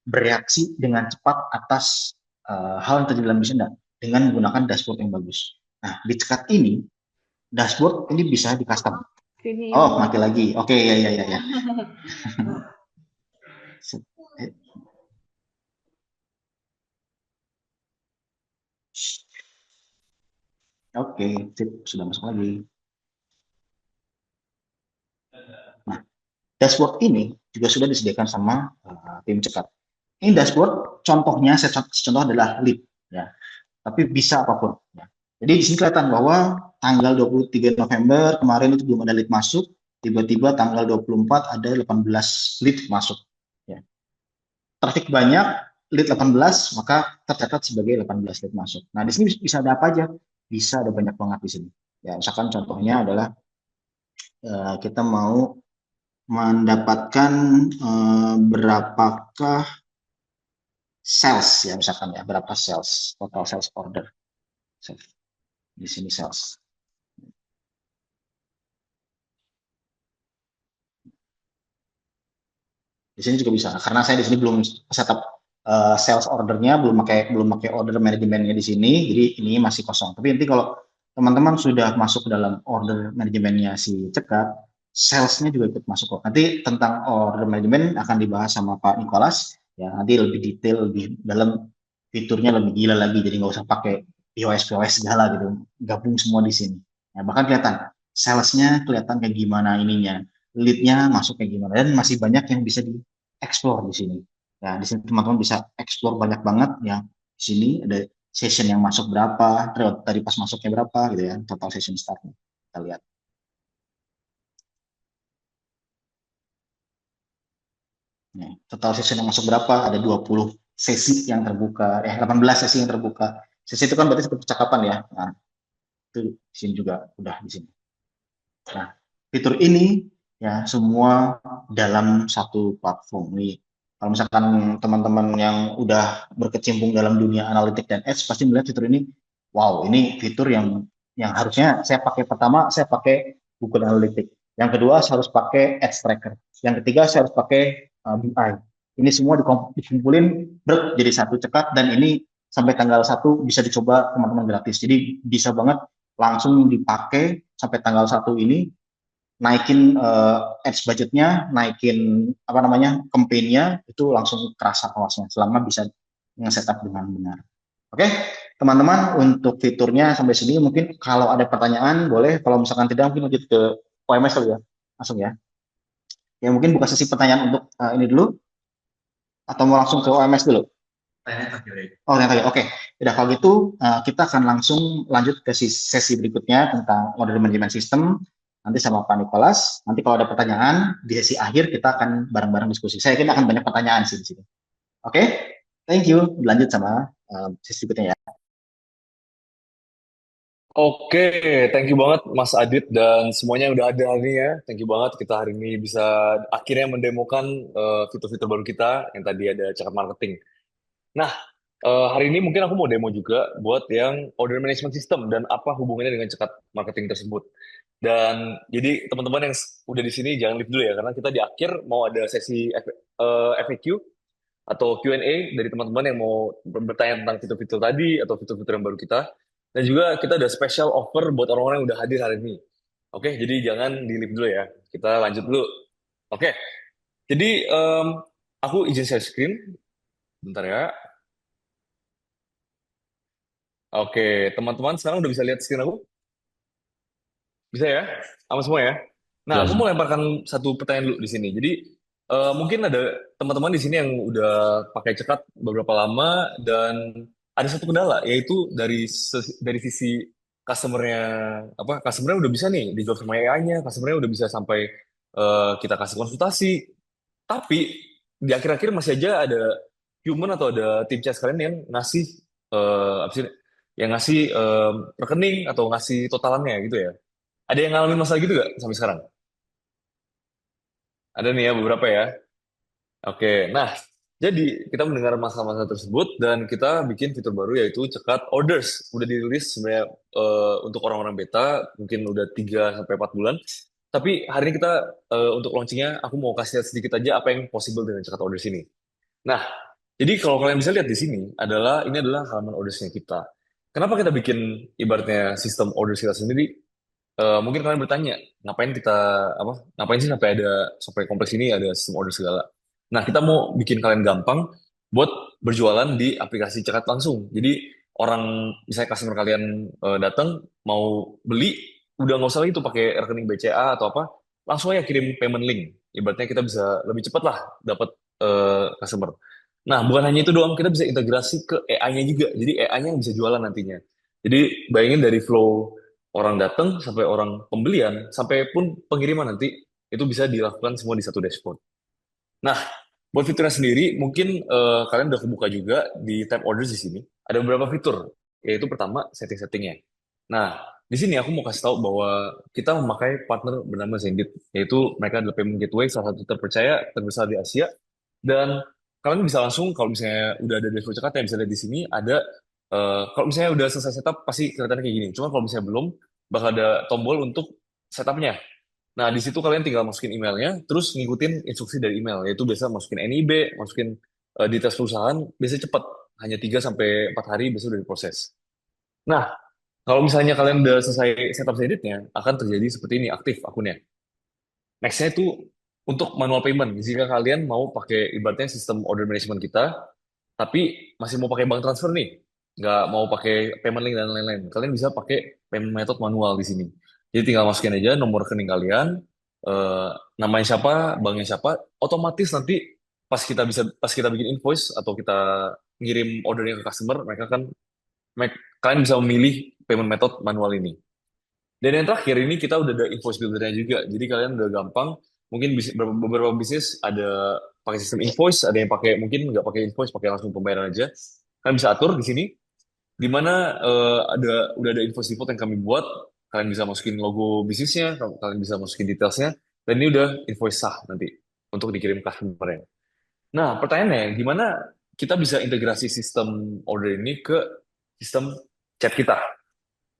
bereaksi dengan cepat atas hal yang terjadi dalam bisnis dengan menggunakan dashboard yang bagus. Nah, di Cekat ini dashboard ini bisa di custom. Oh, mati lagi. Oke, ya. Oke, sudah masuk lagi. Nah, dashboard ini juga sudah disediakan sama tim Cekat. Ini dashboard, contohnya, contoh adalah lead, ya. Tapi bisa apapun. Ya. Jadi di sini kelihatan bahwa tanggal 23 November kemarin itu belum ada lead masuk, tiba-tiba tanggal 24 ada 18 lead masuk. Ya. Traffic banyak, lead 18, maka tercatat sebagai 18 lead masuk. Nah, di sini bisa ada apa aja? Bisa ada banyak banget di sini. Ya, misalkan contohnya adalah kita mau mendapatkan berapakah sales ya, misalkan ya, berapa sales, total sales order. Di sini sales. Di sini juga bisa, karena saya di sini belum setup sales ordernya, belum pakai order manajemennya di sini, jadi ini masih kosong. Tapi nanti kalau teman-teman sudah masuk ke dalam order manajemennya si Cekat, salesnya juga ikut masuk kok. Nanti tentang order manajemen akan dibahas sama Pak Nicholas, ya nanti lebih detail, lebih dalam fiturnya lebih gila lagi, jadi nggak usah pakai POS segala gitu, gabung semua di sini. Ya, bahkan kelihatan salesnya kelihatan kayak gimana ininya, lead-nya masuk kayak gimana, dan masih banyak yang bisa di-explore di sini. Ya, di sini teman-teman bisa explore banyak banget ya. Di sini ada session yang masuk berapa, dari pas masuknya berapa gitu ya, total session startnya. Kita lihat. Nih, total session yang masuk berapa? Ada 20 sesi yang terbuka, 18 sesi yang terbuka. Sesi itu kan berarti seperti percakapan ya. Nah, itu di sini juga udah di sini. Nah, fitur ini ya semua dalam satu platform. Nih, kalau misalkan teman-teman yang udah berkecimpung dalam dunia analitik dan ads pasti melihat fitur ini, wow, ini fitur yang harusnya saya pakai. Pertama, saya pakai Google Analytics. Yang kedua, saya harus pakai Ads Tracker. Yang ketiga, saya harus pakai BI. Ini semua dikumpulin jadi satu Cekat, dan ini sampai tanggal 1 bisa dicoba teman-teman gratis. Jadi bisa banget langsung dipakai sampai tanggal 1 ini, naikin ads budgetnya, naikin apa namanya campaign-nya, itu langsung kerasa kawasnya selama bisa nge-setup dengan benar. Oke, teman-teman, untuk fiturnya sampai sini. Mungkin kalau ada pertanyaan boleh, kalau misalkan tidak mungkin lanjut ke OMS kali ya, langsung ya. Ya mungkin buka sesi pertanyaan untuk ini dulu, atau mau langsung ke OMS dulu? Oh, tadi. Oke. Udah, kalau gitu kita akan langsung lanjut ke sesi berikutnya tentang order management system nanti sama Pak Nicholas. Nanti kalau ada pertanyaan di sesi akhir kita akan bareng-bareng diskusi. Saya yakin akan banyak pertanyaan sih di sini. Oke, thank you. Lanjut sama sesi berikutnya ya. Oke, thank you banget Mas Adit dan semuanya yang udah ada hari ini ya. Thank you banget kita hari ini bisa akhirnya mendemokan fitur-fitur baru kita yang tadi ada Cekat Marketing. Nah, hari ini mungkin aku mau demo juga buat yang order management system dan apa hubungannya dengan Cekat Marketing tersebut. Dan jadi teman-teman yang udah di sini jangan leave dulu ya, karena kita di akhir mau ada sesi FAQ atau Q&A dari teman-teman yang mau bertanya tentang fitur-fitur tadi atau fitur-fitur yang baru kita. Dan juga kita ada special offer buat orang-orang yang udah hadir hari ini. Oke, jadi jangan di-leave dulu ya. Kita lanjut dulu. Oke, jadi aku izin share screen, bentar ya. Oke, teman-teman sekarang udah bisa lihat screen aku? Bisa ya? Sama semua ya? Nah, aku Ya. mau lemparkan satu pertanyaan dulu di sini. Jadi, mungkin ada teman-teman di sini yang udah pakai cekat beberapa lama dan ada satu kendala, yaitu dari sisi customer-nya, customer-nya udah bisa nih dijawab sama AI-nya, customer-nya udah bisa sampai kita kasih konsultasi. Tapi di akhir-akhir masih aja ada human atau ada tim chat kalian yang ngasih apa sih? Yang ngasih rekening atau ngasih totalannya gitu ya. Ada yang ngalamin masalah gitu gak sampai sekarang? Ada nih ya beberapa ya. Oke, nah jadi kita mendengar masalah-masalah tersebut dan kita bikin fitur baru yaitu cekat orders. Udah dirilis sebenarnya untuk orang-orang beta, mungkin udah 3 sampai 4 bulan. Tapi hari ini kita untuk launchingnya aku mau kasih lihat sedikit aja apa yang possible dengan cekat orders ini. Nah, jadi kalau kalian bisa lihat di sini ini adalah halaman ordersnya kita. Kenapa kita bikin ibaratnya sistem orders kita sendiri? Mungkin kalian bertanya, ngapain sih sampai kompleks ini ada sistem order segala. Nah, kita mau bikin kalian gampang buat berjualan di aplikasi cekat langsung. Jadi orang misalnya customer kalian datang mau beli, udah nggak usah lagi tuh pakai rekening BCA atau apa, langsung aja kirim payment link. Ibaratnya kita bisa lebih cepat lah dapat customer. Nah, bukan hanya itu doang, kita bisa integrasi ke AI-nya juga. Jadi AI-nya yang bisa jualan nantinya. Jadi bayangin dari flow orang datang sampai orang pembelian sampai pun pengiriman nanti itu bisa dilakukan semua di satu dashboard. Nah, buat fiturnya sendiri mungkin kalian udah kebuka juga di tab orders di sini. Ada beberapa fitur, yaitu pertama setting-settingnya. Nah, di sini aku mau kasih tahu bahwa kita memakai partner bernama Zendesk, yaitu mereka adalah payment gateway salah satu terpercaya terbesar di Asia. Dan kalian bisa langsung kalau misalnya udah ada dashboard cekat yang bisa lihat di sini ada kalau misalnya udah selesai setup pasti kelihatannya kayak gini. Cuma kalau misalnya belum bakal ada tombol untuk setupnya. Nah, di situ kalian tinggal masukin emailnya, terus ngikutin instruksi dari email, yaitu biasa masukin NIB, masukin details perusahaan, biasanya cepat, hanya 3 sampai 4 hari biasanya udah diproses. Nah, kalau misalnya kalian udah selesai setup editnya, akan terjadi seperti ini, aktif akunnya. Next-nya itu untuk manual payment. Jika kalian mau pakai ibaratnya sistem order management kita, tapi masih mau pakai bank transfer nih, nggak mau pakai payment link dan lain-lain, kalian bisa pakai payment method manual di sini. Jadi tinggal masukin aja nomor rekening kalian, eh, namanya siapa, banknya siapa, otomatis nanti pas kita bikin invoice atau kita ngirim ordernya ke customer, kalian bisa memilih payment method manual ini. Dan yang terakhir ini kita udah ada invoice builder-nya juga. Jadi kalian udah gampang. Mungkin beberapa bisnis ada pakai sistem invoice, ada yang pakai mungkin nggak pakai invoice, pakai langsung pembayaran aja. Kalian bisa atur di sini. Di mana udah ada invoice default yang kami buat. Kalian bisa masukin logo bisnisnya, kalian bisa masukin detailsnya. Dan ini udah invoice sah nanti untuk dikirim ke customer. Nah, pertanyaannya, gimana kita bisa integrasi sistem order ini ke sistem chat kita?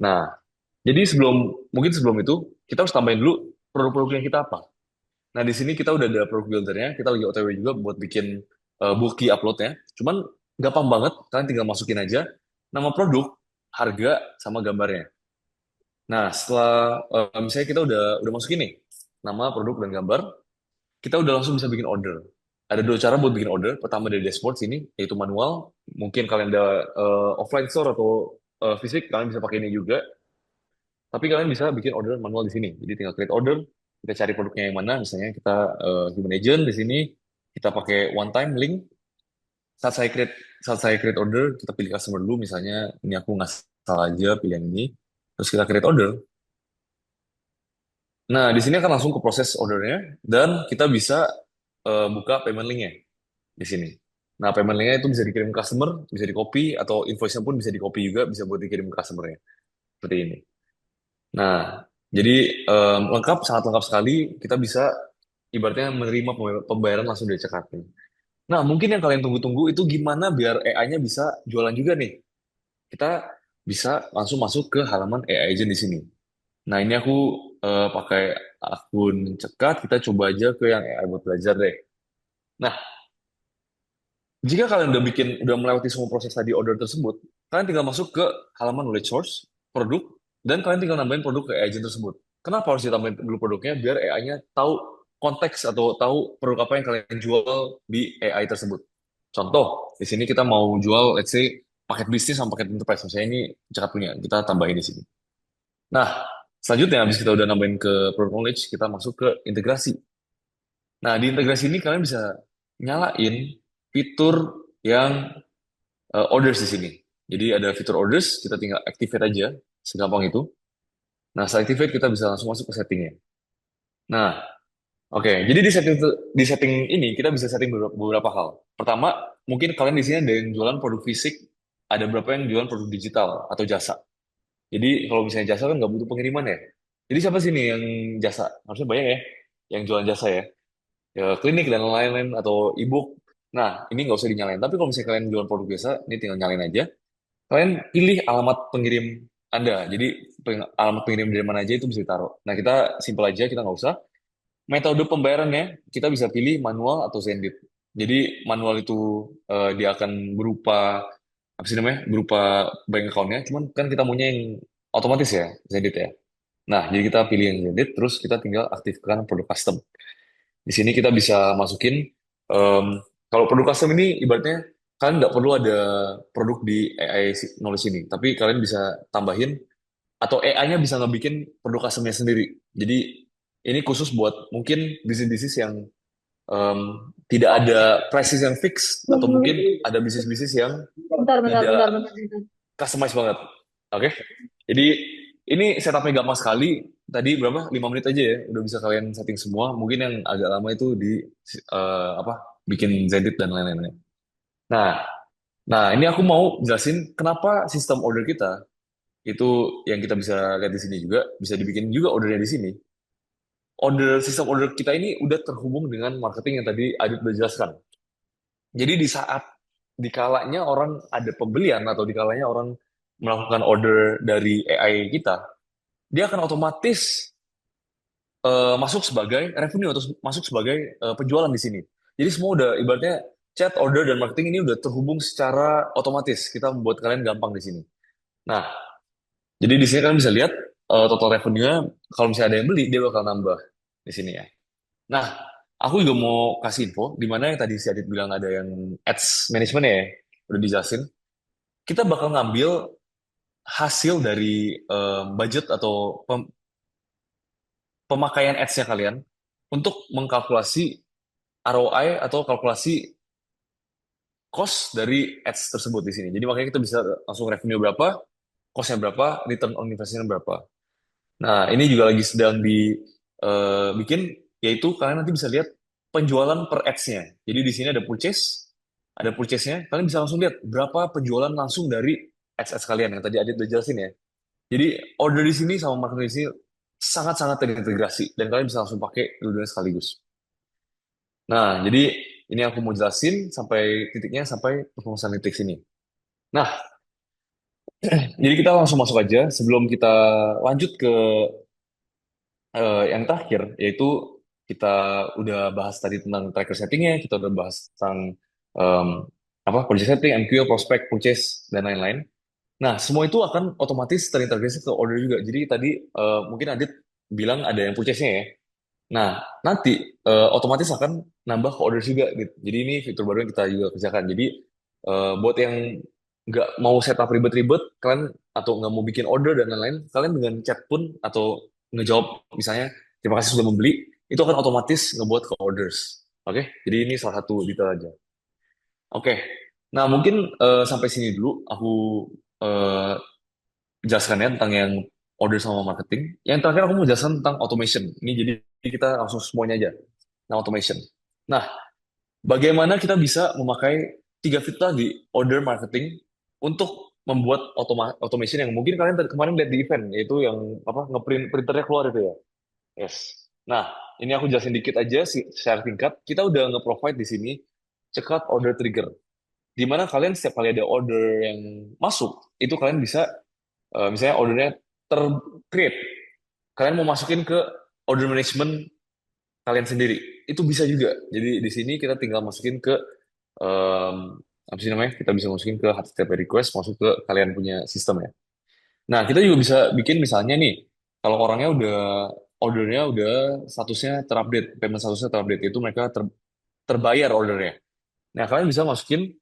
Nah, jadi mungkin sebelum itu, kita harus tambahin dulu produk-produknya kita apa. Nah, di sini kita udah ada produk buildernya, kita lagi OTW juga buat bikin bulky uploadnya. Cuman gampang banget, kalian tinggal masukin aja nama produk, harga, sama gambarnya. Nah, setelah misalnya kita udah masukin nih, nama, produk, dan gambar, kita udah langsung bisa bikin order. Ada 2 cara buat bikin order. Pertama dari dashboard sini, yaitu manual. Mungkin kalian ada offline store atau fisik, kalian bisa pakai ini juga. Tapi kalian bisa bikin order manual di sini. Jadi tinggal create order, kita cari produknya yang mana. Misalnya kita human agent di sini, kita pakai one time link. Saat saya create order, kita pilih customer dulu. Misalnya ini aku ngasal aja pilih yang ini. Terus kita create order. Nah, di sini akan langsung ke proses ordernya dan kita bisa buka payment linknya di sini. Nah, payment linknya itu bisa dikirim ke customer, bisa di copy atau invoice-nya pun bisa di copy juga, bisa buat dikirim ke customer-nya. Seperti ini. Nah, jadi sangat lengkap sekali. Kita bisa ibaratnya menerima pembayaran langsung dari cekatnya. Nah, mungkin yang kalian tunggu-tunggu itu gimana biar AI-nya bisa jualan juga nih. Kita bisa langsung masuk ke halaman AI agent di sini. Nah, ini aku pakai akun cekat. Kita coba aja ke yang AI buat belajar deh. Nah, jika kalian udah melewati semua proses tadi order tersebut, kalian tinggal masuk ke halaman knowledge source, produk, dan kalian tinggal nambahin produk ke AI agent tersebut. Kenapa harus ditambahin dulu produknya? Biar AI-nya tahu konteks atau tahu produk apa yang kalian jual di AI tersebut. Contoh, di sini kita mau jual, let's say, paket bisnis sama paket enterprise. Misalnya ini Cakap punya, kita tambahin di sini. Nah, selanjutnya habis kita udah nambahin ke product knowledge, kita masuk ke integrasi. Nah, di integrasi ini kalian bisa nyalain fitur yang orders di sini. Jadi ada fitur orders, kita tinggal activate aja, segampang itu. Nah, setelah activate kita bisa langsung masuk ke settingnya. Nah, oke, jadi di setting ini kita bisa setting beberapa hal. Pertama, mungkin kalian di sini ada yang jualan produk fisik, ada beberapa yang jualan produk digital atau jasa. Jadi kalau misalnya jasa kan nggak butuh pengiriman ya. Jadi siapa sih nih yang jasa? Harusnya banyak ya, yang jualan jasa ya. Ya klinik dan lain-lain atau e-book. Nah, ini nggak usah dinyalain. Tapi kalau misalnya kalian jualan produk biasa, ini tinggal nyalain aja. Kalian pilih alamat pengirim Anda. Jadi alamat pengirim dari mana aja itu bisa ditaruh. Nah, kita simpel aja, kita nggak usah. Metode pembayarannya, kita bisa pilih manual atau Zendesk. Jadi manual itu dia akan berupa, apa sih namanya, berupa bank account-nya. Cuman kan kita maunya yang otomatis ya, Zendesk ya. Nah, jadi kita pilih yang Zendesk, terus kita tinggal aktifkan produk custom. Di sini kita bisa masukin, em, kalau produk custom ini ibaratnya kalian nggak perlu ada produk di AI knowledge ini, tapi kalian bisa tambahin atau AI-nya bisa ngebikin produk customnya sendiri. Jadi ini khusus buat mungkin bisnis-bisnis yang em, tidak ada prices yang fix atau mungkin ada bisnis-bisnis yang Bentar, bentar, tidak bentar, bentar, bentar. customize banget. Oke? Jadi ini setupnya gampang sekali. Tadi berapa? 5 menit aja ya. Udah bisa kalian setting semua. Mungkin yang agak lama itu di apa? Bikin Zedit dan lain-lain. Nah, nah ini aku mau jelasin kenapa sistem order kita itu yang kita bisa lihat di sini juga bisa dibikin juga ordernya di sini. Sistem order kita ini udah terhubung dengan marketing yang tadi Adit udah jelaskan. Jadi di saat dikalanya orang ada pembelian atau dikalanya orang melakukan order dari AI kita, dia akan otomatis masuk sebagai revenue atau masuk sebagai penjualan di sini. Jadi semua udah ibaratnya chat, order, dan marketing ini udah terhubung secara otomatis. Kita membuat kalian gampang di sini. Nah, jadi di sini kalian bisa lihat total revenue-nya, kalau misalnya ada yang beli, dia bakal nambah di sini ya. Nah, aku juga mau kasih info, di mana yang tadi si Adit bilang ada yang ads management ya, udah dijelasin. Kita bakal ngambil hasil dari budget atau pemakaian ads-nya kalian untuk mengkalkulasi ROI atau kalkulasi cost dari ads tersebut di sini. Jadi makanya kita bisa langsung revenue berapa, cost-nya berapa, return on investment berapa. Nah, ini juga lagi sedang dibikin, yaitu kalian nanti bisa lihat penjualan per ads-nya. Jadi di sini ada purchase-nya, kalian bisa langsung lihat berapa penjualan langsung dari ads-ads kalian yang tadi Adit udah jelasin ya. Jadi order di sini sama marketing di sini sangat-sangat terintegrasi dan kalian bisa langsung pakai dua-duanya sekaligus. Nah, jadi ini aku mau jelasin sampai titiknya sampai performance analytics ini. Nah, jadi kita langsung masuk aja sebelum kita lanjut ke yang terakhir, yaitu kita udah bahas tadi tentang tracker settingnya, kita udah bahas tentang em, apa purchase setting, MQL, prospect, purchase, dan lain-lain. Nah, semua itu akan otomatis terintegrasi ke order juga. Jadi tadi mungkin Adit bilang ada yang purchase-nya ya. Nah, nanti otomatis akan nambah ke order juga. Gitu. Jadi ini fitur baru yang kita juga kerjakan. Jadi buat yang nggak mau setup ribet-ribet, kalian atau nggak mau bikin order dan lain-lain, kalian dengan chat pun atau ngejawab misalnya, terima kasih sudah membeli, itu akan otomatis ngebuat ke orders. Oke, jadi ini salah satu detail aja. Oke, nah mungkin sampai sini dulu aku eh, jelaskan ya tentang yang order sama marketing. Yang terakhir aku mau jelaskan tentang automation. Ini jadi kita langsung semuanya aja. Nah, automation. Nah, bagaimana kita bisa memakai tiga fitur di order marketing untuk membuat automation yang mungkin kalian kemarin lihat di event, yaitu yang apa ngeprint printernya keluar itu ya. Yes. Nah, ini aku jelasin dikit aja secara singkat. Kita udah nge-provide di sini checkout order trigger. Di mana kalian setiap kali ada order yang masuk, itu kalian bisa misalnya ordernya ter-create, kalian mau masukin ke order management kalian sendiri, itu bisa juga. Jadi di sini kita tinggal masukin ke em, apa sih namanya? Kita bisa masukin ke HTTP request, masuk ke kalian punya sistem ya. Nah, kita juga bisa bikin misalnya nih, kalau orangnya udah ordernya udah statusnya terupdate, payment statusnya terupdate, itu mereka terbayar ordernya. Nah, kalian bisa masukin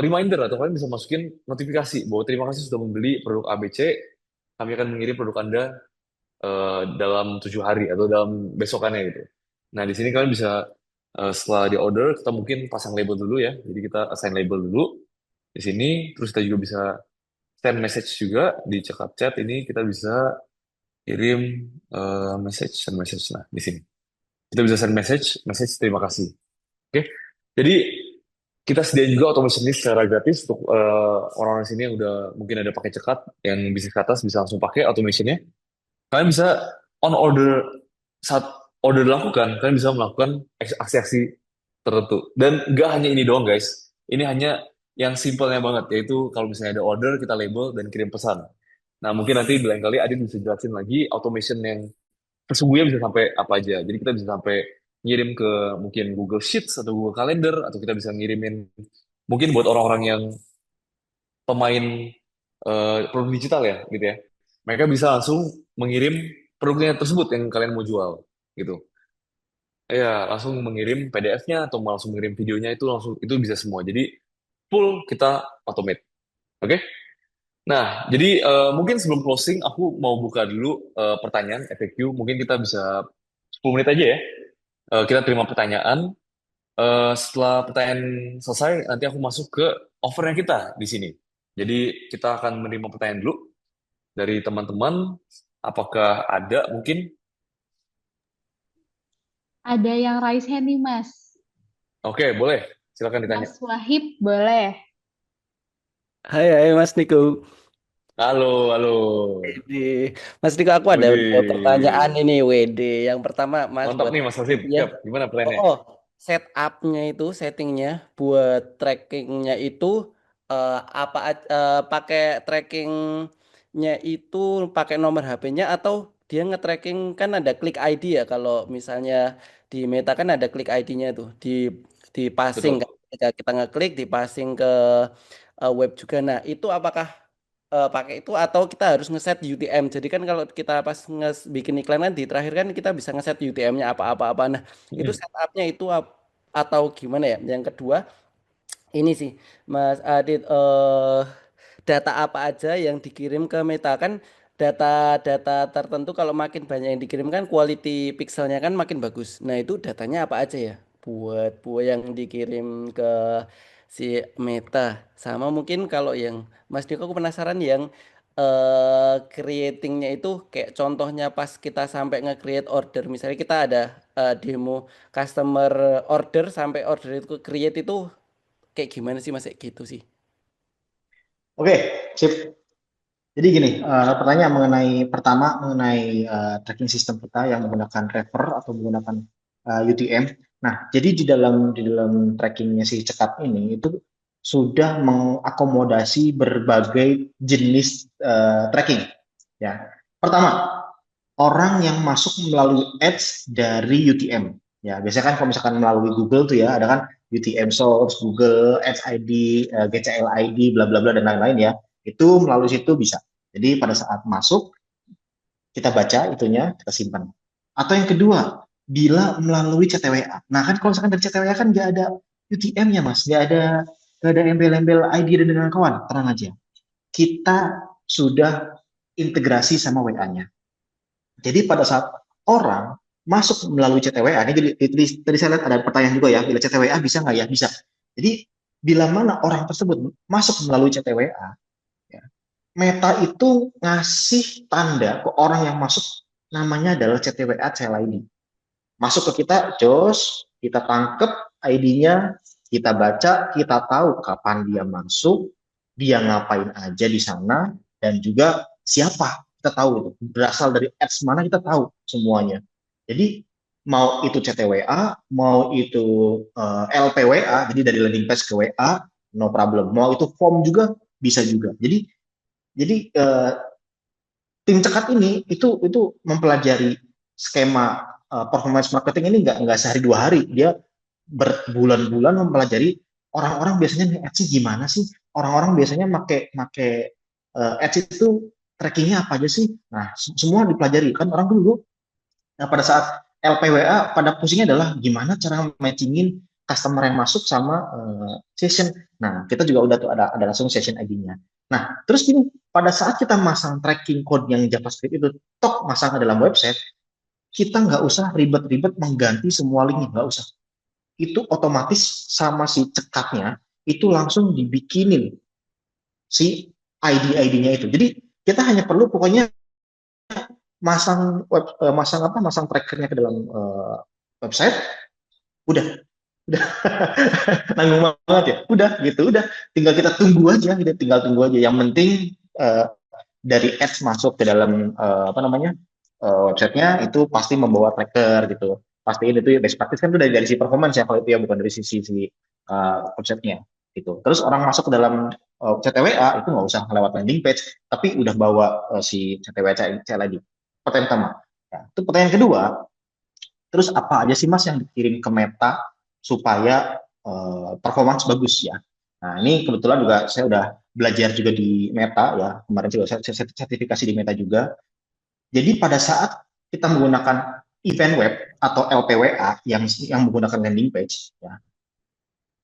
reminder atau kalian bisa masukin notifikasi bahwa terima kasih sudah membeli produk ABC, kami akan mengirim produk Anda dalam 7 hari atau dalam besokannya gitu. Nah, di sini kalian bisa setelah di order kita mungkin pasang label dulu ya. Jadi kita assign label dulu di sini, terus kita juga bisa send message juga di chat chat ini kita bisa kirim send message nah di sini. Kita bisa send message terima kasih. Oke. Jadi kita sediain juga automation ini secara gratis untuk orang-orang sini yang udah mungkin ada pakai cekat yang bisnis ke atas bisa langsung pakai automationnya. Kalian bisa on order saat order dilakukan, kalian bisa melakukan aksi-aksi tertentu. Dan nggak hanya ini doang guys, ini hanya yang simpelnya banget, yaitu kalau misalnya ada order, kita label dan kirim pesan. Nah mungkin nanti lain kali Adin bisa jelasin lagi automation yang sesungguhnya bisa sampai apa aja. Jadi kita bisa sampai ngirim ke mungkin Google Sheets atau Google Calendar, atau kita bisa ngirimin mungkin buat orang-orang yang pemain produk digital ya gitu ya. Mereka bisa langsung mengirim produknya tersebut yang kalian mau jual gitu. Ya, langsung mengirim PDF-nya atau langsung mengirim videonya itu langsung itu bisa semua. Jadi full kita automate. Oke? Nah, jadi mungkin sebelum closing aku mau buka dulu pertanyaan FAQ. Mungkin kita bisa 10 menit aja ya. Kita terima pertanyaan. Setelah pertanyaan selesai, nanti aku masuk ke offernya kita di sini. Jadi kita akan menerima pertanyaan dulu dari teman-teman. Apakah ada mungkin? Ada yang raise hand nih, Mas. Oke, boleh. Silakan ditanya. Mas Wahib, boleh. Hai Mas Niko. Halo, halo. Di Mas Niko, aku ada dua pertanyaan Widih. ini WD. Yang pertama Mas Mantap buat nih Mas Nasib. ya. Siap. Gimana plannya? Oh, setupnya itu settingnya buat trackingnya itu pakai trackingnya itu pakai nomor HP-nya atau dia nge-tracking kan ada klik ID ya kalau misalnya di Meta kan ada klik ID-nya tuh di passing kan Betul. ketika kita ngeklik di passing ke web juga. Nah, itu apakah pakai itu atau kita harus ngeset UTM. Jadi kan kalau kita pas bikin iklan kan di terakhir kan kita bisa ngeset UTM-nya apa-apa-apa. Nah, itu Mm-mm. setupnya itu atau gimana ya? Yang kedua, ini sih Mas Adit data apa aja yang dikirim ke Meta kan data-data tertentu kalau makin banyak yang dikirimkan quality pixelnya kan makin bagus. Nah, itu datanya apa aja ya? Buat yang dikirim ke si Meta. Sama mungkin kalau yang Mas Diko aku penasaran yang creatingnya itu kayak contohnya pas kita sampai nge-create order misalnya kita ada demo customer order sampai order itu create itu kayak gimana sih Mas? Kayak gitu sih. Oke, sip. Jadi gini, pertanyaan pertama mengenai tracking system kita yang menggunakan Rever atau menggunakan UTM. Nah, jadi di dalam trackingnya si Cekat ini itu sudah mengakomodasi berbagai jenis tracking. Ya, pertama orang yang masuk melalui ads dari UTM. Ya, biasanya kan kalau misalkan melalui Google tuh ya, ada kan UTM Source, Google Ads ID, GCL ID, bla bla bla dan lain-lain ya. Itu melalui situ bisa. Jadi pada saat masuk kita baca itunya, kita simpan. Atau yang kedua, bila melalui CTWA. Nah kan kalau misalkan dari CTWA kan nggak ada UTM-nya mas, nggak ada embel-embel ID dan kawan, tenang aja. Kita sudah integrasi sama WA-nya. Jadi pada saat orang masuk melalui CTWA, ini jadi tadi saya lihat ada pertanyaan juga ya, bila CTWA bisa nggak ya? Bisa. Jadi bila mana orang tersebut masuk melalui CTWA, ya, Meta itu ngasih tanda ke orang yang masuk namanya adalah CTWA Child ID. Masuk ke kita, jos, kita tangkep ID-nya, kita baca, kita tahu kapan dia masuk, dia ngapain aja di sana, dan juga siapa kita tahu itu berasal dari ads mana kita tahu semuanya. Jadi mau itu CTWA, mau itu LPWA, jadi dari landing page ke WA, no problem. Mau itu form juga bisa juga. Jadi tim Cekat ini itu mempelajari skema performance marketing ini nggak sehari 2 hari, dia berbulan-bulan mempelajari orang-orang biasanya nih ads gimana sih, orang-orang biasanya make ads itu trackingnya apa aja sih. Nah semua dipelajari kan orang dulu Nah, pada saat LPWA, pada pusingnya adalah gimana cara matchingin customer yang masuk sama session. Nah, kita juga udah tuh ada langsung session ID-nya. Nah, terus gini, pada saat kita masang tracking code yang JavaScript itu, tok masang ke dalam website, kita nggak usah ribet-ribet mengganti semua linknya, nggak usah. Itu otomatis sama si cekatnya, itu langsung dibikinin si ID-ID-nya itu. Jadi, kita hanya perlu pokoknya masang trackernya ke dalam website, udah nanggung banget ya, udah gitu, udah tinggal kita tunggu aja, gitu, tinggal tunggu aja. Yang penting uh, dari ads masuk ke dalam websitenya itu pasti membawa tracker gitu. Pastiin itu best practice kan itu dari si performance ya, kalau itu ya bukan dari sisi websitenya gitu. Terus orang masuk ke dalam CTWA itu nggak usah lewat landing page, tapi udah bawa si CTWA lagi. Pertanyaan pertama. Ya, itu pertanyaan kedua. Terus apa aja sih Mas yang dikirim ke Meta supaya performance bagus ya? Nah ini kebetulan juga saya udah belajar juga di Meta ya, kemarin juga saya sertifikasi di Meta juga. Jadi pada saat kita menggunakan event web atau LPWA yang menggunakan landing page, ya,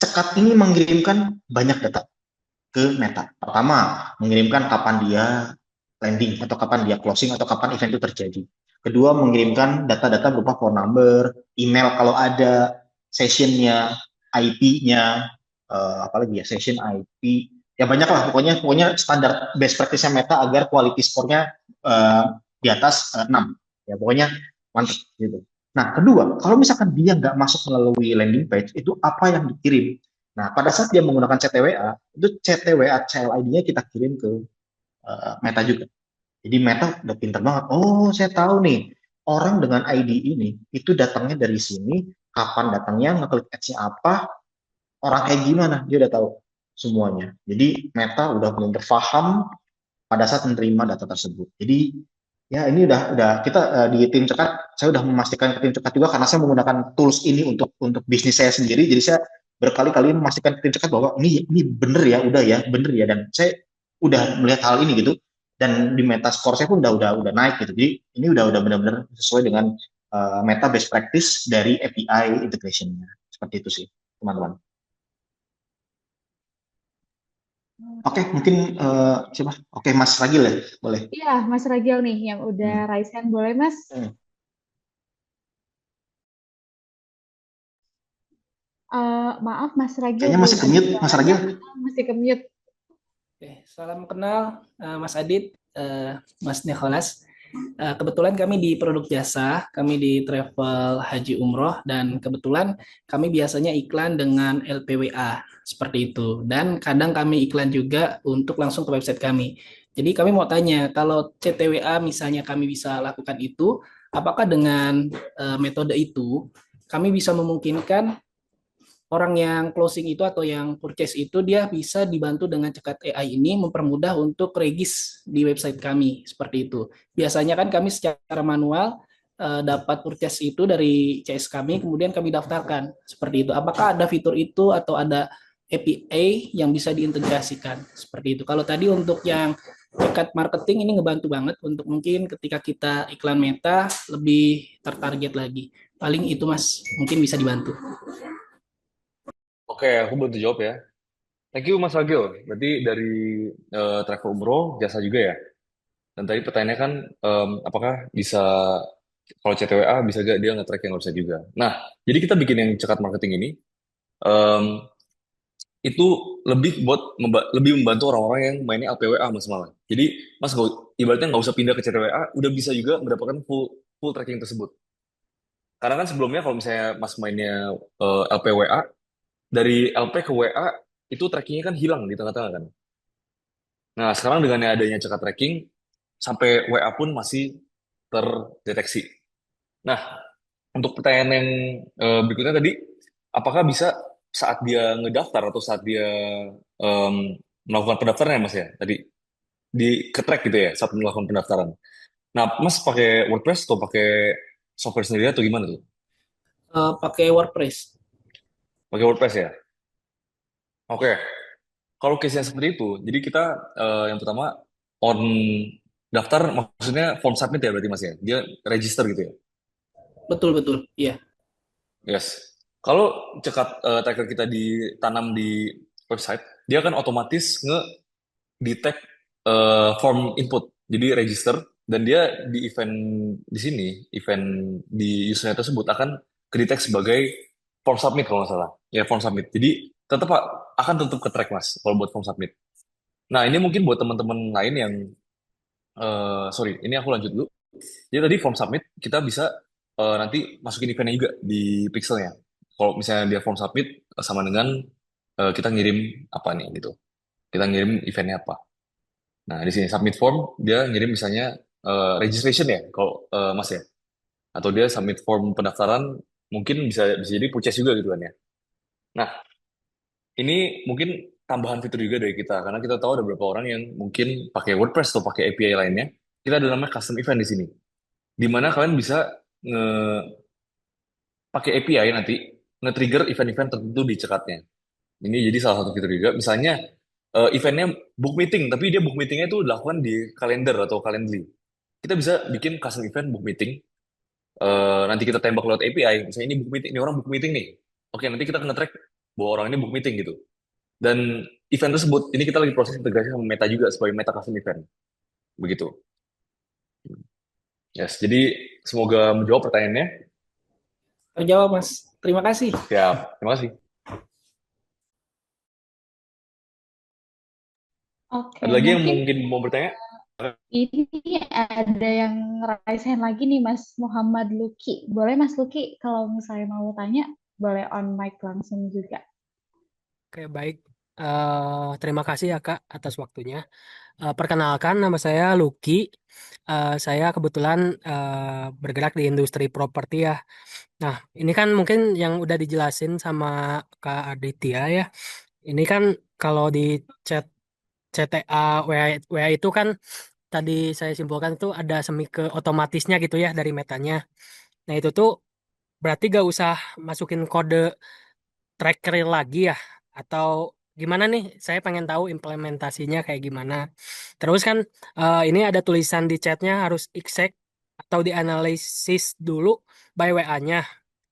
Cekat ini mengirimkan banyak data ke Meta. Pertama, mengirimkan kapan dia landing atau kapan dia closing atau kapan event itu terjadi. Kedua, mengirimkan data-data berupa phone number, email kalau ada, sessionnya, IP-nya, apalagi ya session IP, ya banyak lah pokoknya standar best practice-nya Meta agar quality score-nya di atas 6. Ya pokoknya mantap gitu. Nah, kedua, kalau misalkan dia nggak masuk melalui landing page, itu apa yang dikirim? Nah, pada saat dia menggunakan CTWA, itu CTWA child ID-nya kita kirim ke Meta juga. Jadi Meta udah pinter banget. Oh, saya tahu nih, orang dengan ID ini, itu datangnya dari sini, kapan datangnya, ngeklik ads-nya apa, orang kayak gimana, dia udah tahu semuanya. Jadi Meta udah benar-benar paham pada saat menerima data tersebut. Jadi ya ini udah kita di tim Cekat, saya udah memastikan ke tim Cekat juga karena saya menggunakan tools ini untuk bisnis saya sendiri. Jadi saya berkali-kali memastikan ke tim Cekat bahwa ini bener ya, udah ya, bener ya, dan saya udah melihat hal ini gitu. Dan di Meta score saya pun udah naik gitu. Jadi ini udah benar-benar sesuai dengan Meta best practice dari API integration-nya. Seperti itu sih, teman-teman. Oke, mungkin siapa? Oke, Mas Ragil ya, boleh. Iya, Mas Ragil nih yang udah raise hand, boleh Mas? Maaf Mas Ragil Kayaknya masih belum ke-mute, Mas Ragil. masih ke-mute. Oke, salam kenal Mas Adit, Mas Nicholas. Kebetulan kami di produk jasa, kami di travel haji umroh, dan kebetulan kami biasanya iklan dengan LPWA seperti itu. Dan kadang kami iklan juga untuk langsung ke website kami. Jadi kami mau tanya, kalau CTWA misalnya kami bisa lakukan itu, apakah dengan metode itu kami bisa memungkinkan orang yang closing itu atau yang purchase itu dia bisa dibantu dengan Cekat AI ini mempermudah untuk regis di website kami seperti itu. Biasanya kan kami secara manual dapat purchase itu dari CS kami, kemudian kami daftarkan seperti itu. Apakah ada fitur itu atau ada API yang bisa diintegrasikan seperti itu? Kalau tadi untuk yang Cekat marketing ini ngebantu banget untuk mungkin ketika kita iklan Meta lebih tertarget lagi. Paling itu Mas, mungkin bisa dibantu. Oke, aku bantu jawab ya. Thank you Mas Agil. Berarti dari travel umroh jasa juga ya. Dan tadi pertanyaannya kan apakah bisa kalau CTWA bisa gak dia nge-track yang website juga. Nah, jadi kita bikin yang Cekat marketing ini em, itu lebih buat lebih membantu orang-orang yang mainnya LPWA Mas malah. Jadi Mas ibaratnya nggak usah pindah ke CTWA, udah bisa juga mendapatkan full tracking tersebut. Karena kan sebelumnya kalau misalnya Mas mainnya LPWA, dari LP ke WA itu trackingnya kan hilang di tengah-tengah kan. Nah sekarang dengan adanya Cekat tracking sampai WA pun masih terdeteksi. Nah untuk pertanyaan yang berikutnya tadi, apakah bisa saat dia ngedaftar atau saat dia em, melakukan pendaftaran ya Mas ya tadi di ke-track gitu ya saat melakukan pendaftaran. Nah Mas pakai WordPress atau pakai software sendiri atau gimana tuh? Pakai WordPress. Pakai WordPress ya? Oke. Kalau case yang seperti itu, jadi kita yang pertama on daftar maksudnya form submit ya berarti Mas ya. Dia register gitu ya. Betul betul. Iya. Yes. Kalau tracker kita ditanam di website, dia akan otomatis nge-detect form input. Jadi register dan dia di event di sini, event di usernya tersebut akan ke-detect sebagai form submit kalau nggak salah. Ya, form submit. Jadi akan tetap ke track Mas kalau buat form submit. Nah, ini mungkin buat teman-teman lain yang sorry, ini aku lanjut dulu. Jadi tadi form submit kita bisa nanti masukin eventnya juga di pixelnya. Kalau misalnya dia form submit sama dengan kita ngirim apa nih gitu. Kita ngirim eventnya apa. Nah di sini submit form dia ngirim misalnya registration ya kalau Mas ya. Atau dia submit form pendaftaran mungkin bisa bisa jadi purchase juga gitu kan ya. Nah ini mungkin tambahan fitur juga dari kita karena kita tahu ada beberapa orang yang mungkin pakai WordPress atau pakai API lainnya. Kita ada namanya custom event di sini di mana kalian bisa nge pakai API nanti nge-trigger event-event tertentu di cekatnya. Ini jadi salah satu fitur juga. Misalnya eventnya book meeting, tapi dia book meetingnya itu dilakukan di kalender atau Calendly. Kita bisa bikin custom event book meeting. Nanti kita tembak lewat API. Misalnya ini book meeting, ini orang book meeting nih. Oke, nanti kita akan nge-track bahwa orang ini book meeting gitu. Dan event tersebut, ini kita lagi proses integrasi sama Meta juga sebagai Meta custom event. Begitu. Yes, jadi semoga menjawab pertanyaannya. Terjawab Mas. Terima kasih. Siap, terima kasih. Oke, Ada lagi yang mungkin mungkin mau bertanya? ini ada yang raise hand lagi nih Mas Muhammad Luki. Boleh Mas Luki kalau misalnya mau tanya, boleh on mic langsung juga. Oke, baik. Terima kasih ya Kak atas waktunya. Perkenalkan, nama saya Luki. Saya kebetulan bergerak di industri properti ya. Nah, ini kan mungkin yang udah dijelasin sama Kak Aditya ya. Ini kan kalau di chat CTA WA itu kan tadi saya simpulkan itu ada semi ke otomatisnya gitu ya dari metanya. Nah, itu tuh berarti gak usah masukin kode tracker lagi ya atau gimana nih? Saya pengen tahu implementasinya kayak gimana. Terus kan ini ada tulisan di chatnya harus exec atau dianalisis dulu by WA-nya.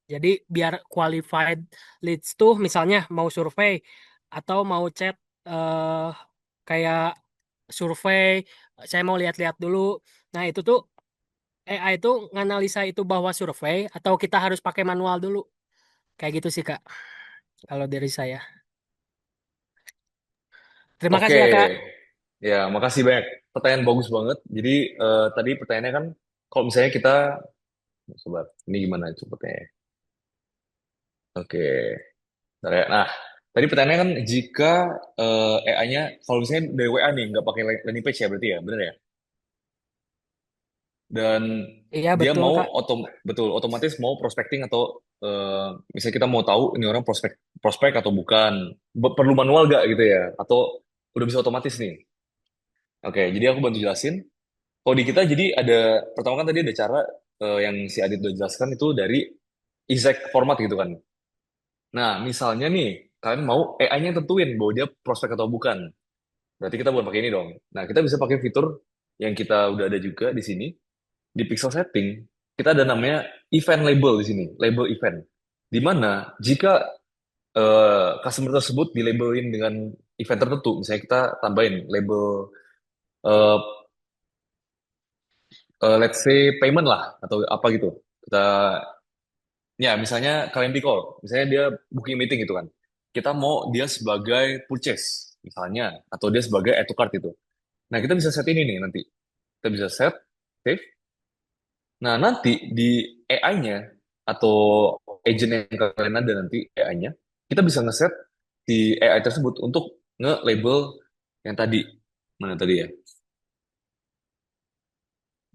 Jadi biar qualified leads tuh misalnya mau survei atau mau chat eh kayak survei, saya mau lihat-lihat dulu. Nah, itu tuh AI itu nganalisa itu bahwa survei atau kita harus pakai manual dulu. Kayak gitu sih, Kak. Kalau dari saya. Terima Oke, kasih ya, Kak. ya makasih banyak. Pertanyaan bagus banget. Jadi tadi pertanyaannya kan, kalau misalnya kita, sobat, ini gimana coba pertanyaannya? Oke, bentar ya. Nah, tadi pertanyaannya kan jika AI-nya, kalau misalnya dari WA nih, nggak pakai landing page ya berarti ya, bener ya? Dan Iya, dia betul, mau Kak. betul otomatis mau prospecting atau misalnya kita mau tahu ini orang prospek prospek atau bukan, perlu manual gak gitu ya? Atau udah bisa otomatis nih? Oke, jadi aku bantu jelasin. Kalau di kita jadi ada pertama kan tadi ada cara yang si Adit udah jelaskan itu dari exact format gitu kan. Nah, misalnya nih kalian mau AI-nya tentuin bahwa dia prospek atau bukan. Berarti kita bukan pakai ini dong. Nah, kita bisa pakai fitur yang kita udah ada juga di sini di pixel setting. Kita ada namanya event label di sini, label event. Di mana jika customer tersebut dilabelin dengan event tertentu, misalnya kita tambahin label eh, let's say payment lah atau apa gitu. Kita ya misalnya kalian di call, misalnya dia booking meeting gitu kan. Kita mau dia sebagai purchase misalnya atau dia sebagai add to cart gitu. Nah, kita bisa set ini nih nanti. Kita bisa set save. Nah, nanti di AI-nya atau agent yang kalian ada nanti AI-nya, kita bisa ngeset di AI tersebut untuk nge-label yang tadi. Mana tadi ya?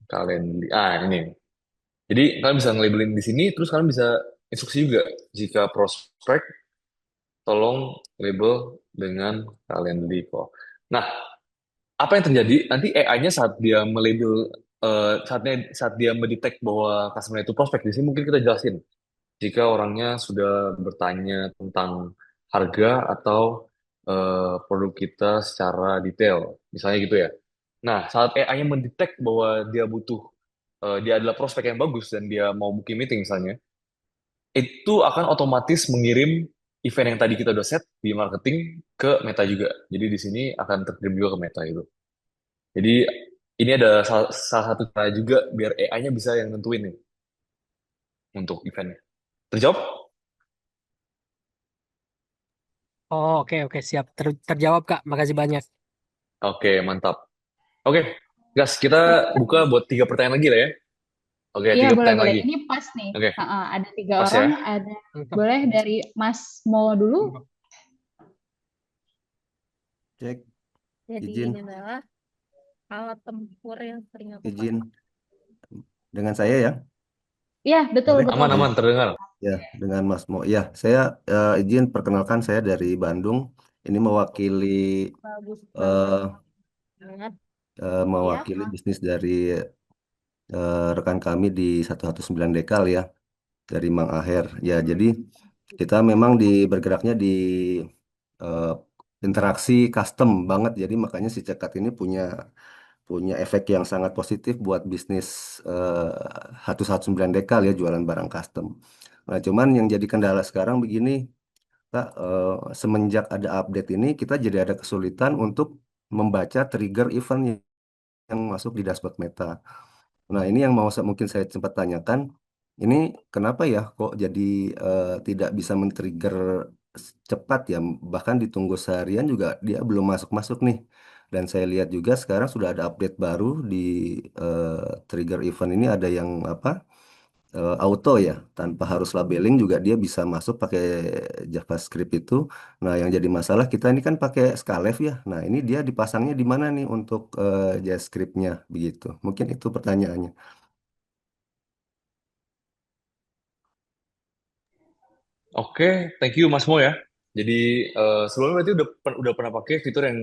Kalian ini. Jadi kalian bisa nge-labelin di sini, terus kalian bisa instruksi juga jika prospek tolong label dengan kalian kok. Nah, apa yang terjadi nanti AI-nya saat dia melabel saat dia mendetek bahwa customer itu prospek di sini mungkin kita jelasin jika orangnya sudah bertanya tentang harga atau produk kita secara detail misalnya gitu ya. Nah, saat AI-nya mendetek bahwa dia butuh dia adalah prospek yang bagus dan dia mau booking meeting misalnya, itu akan otomatis mengirim event yang tadi kita udah set di marketing ke Meta juga. Jadi di sini akan terkirim juga ke Meta itu. Jadi ini ada salah satu cara juga biar AI-nya bisa yang nentuin nih untuk eventnya. Terjawab? Oh, oke, oke, siap. Terjawab, Kak. Makasih banyak. Oke, mantap. Oke, gas, kita buka buat 3 pertanyaan lagi lah ya. Oke, Iya, 3 pertanyaan boleh. lagi. Ini pas nih. Oke, Ada 3 pas orang, ya. ada Mantap. boleh dari Mas Mo dulu. Cek, Jadi izin, ini adalah alat tempur yang sering aku pakai. izin. Dengan saya ya? Iya, betul, Boleh? betul. Aman-aman, terdengar. Ya, dengan Mas Mo. Ya, saya izin perkenalkan saya dari Bandung. Ini mewakili Bagus eh, banget. Ya, mewakili bisnis dari rekan kami di 119 Dekal ya, dari Mang Aher. Ya, jadi kita memang bergeraknya di eh, interaksi custom banget. Jadi makanya si Cekat ini punya punya efek yang sangat positif buat bisnis 119 Dekal ya, jualan barang custom. Nah, cuman yang jadi kendala sekarang begini, Kak, semenjak ada update ini kita jadi ada kesulitan untuk membaca trigger event yang masuk di dashboard Meta. Nah, ini yang mau mungkin saya sempat tanyakan, ini kenapa ya kok jadi tidak bisa men-trigger cepat ya, bahkan ditunggu seharian juga dia belum masuk-masuk nih. Dan saya lihat juga sekarang sudah ada update baru di trigger event ini, ada yang apa, auto ya, tanpa harus labeling juga dia bisa masuk pakai JavaScript itu. Nah, yang jadi masalah kita ini kan pakai Scalef ya. Nah, ini dia dipasangnya di mana nih untuk JavaScript-nya begitu. Mungkin itu pertanyaannya. Oke, thank you Mas Mo ya. Jadi sebelumnya berarti udah pernah pakai fitur yang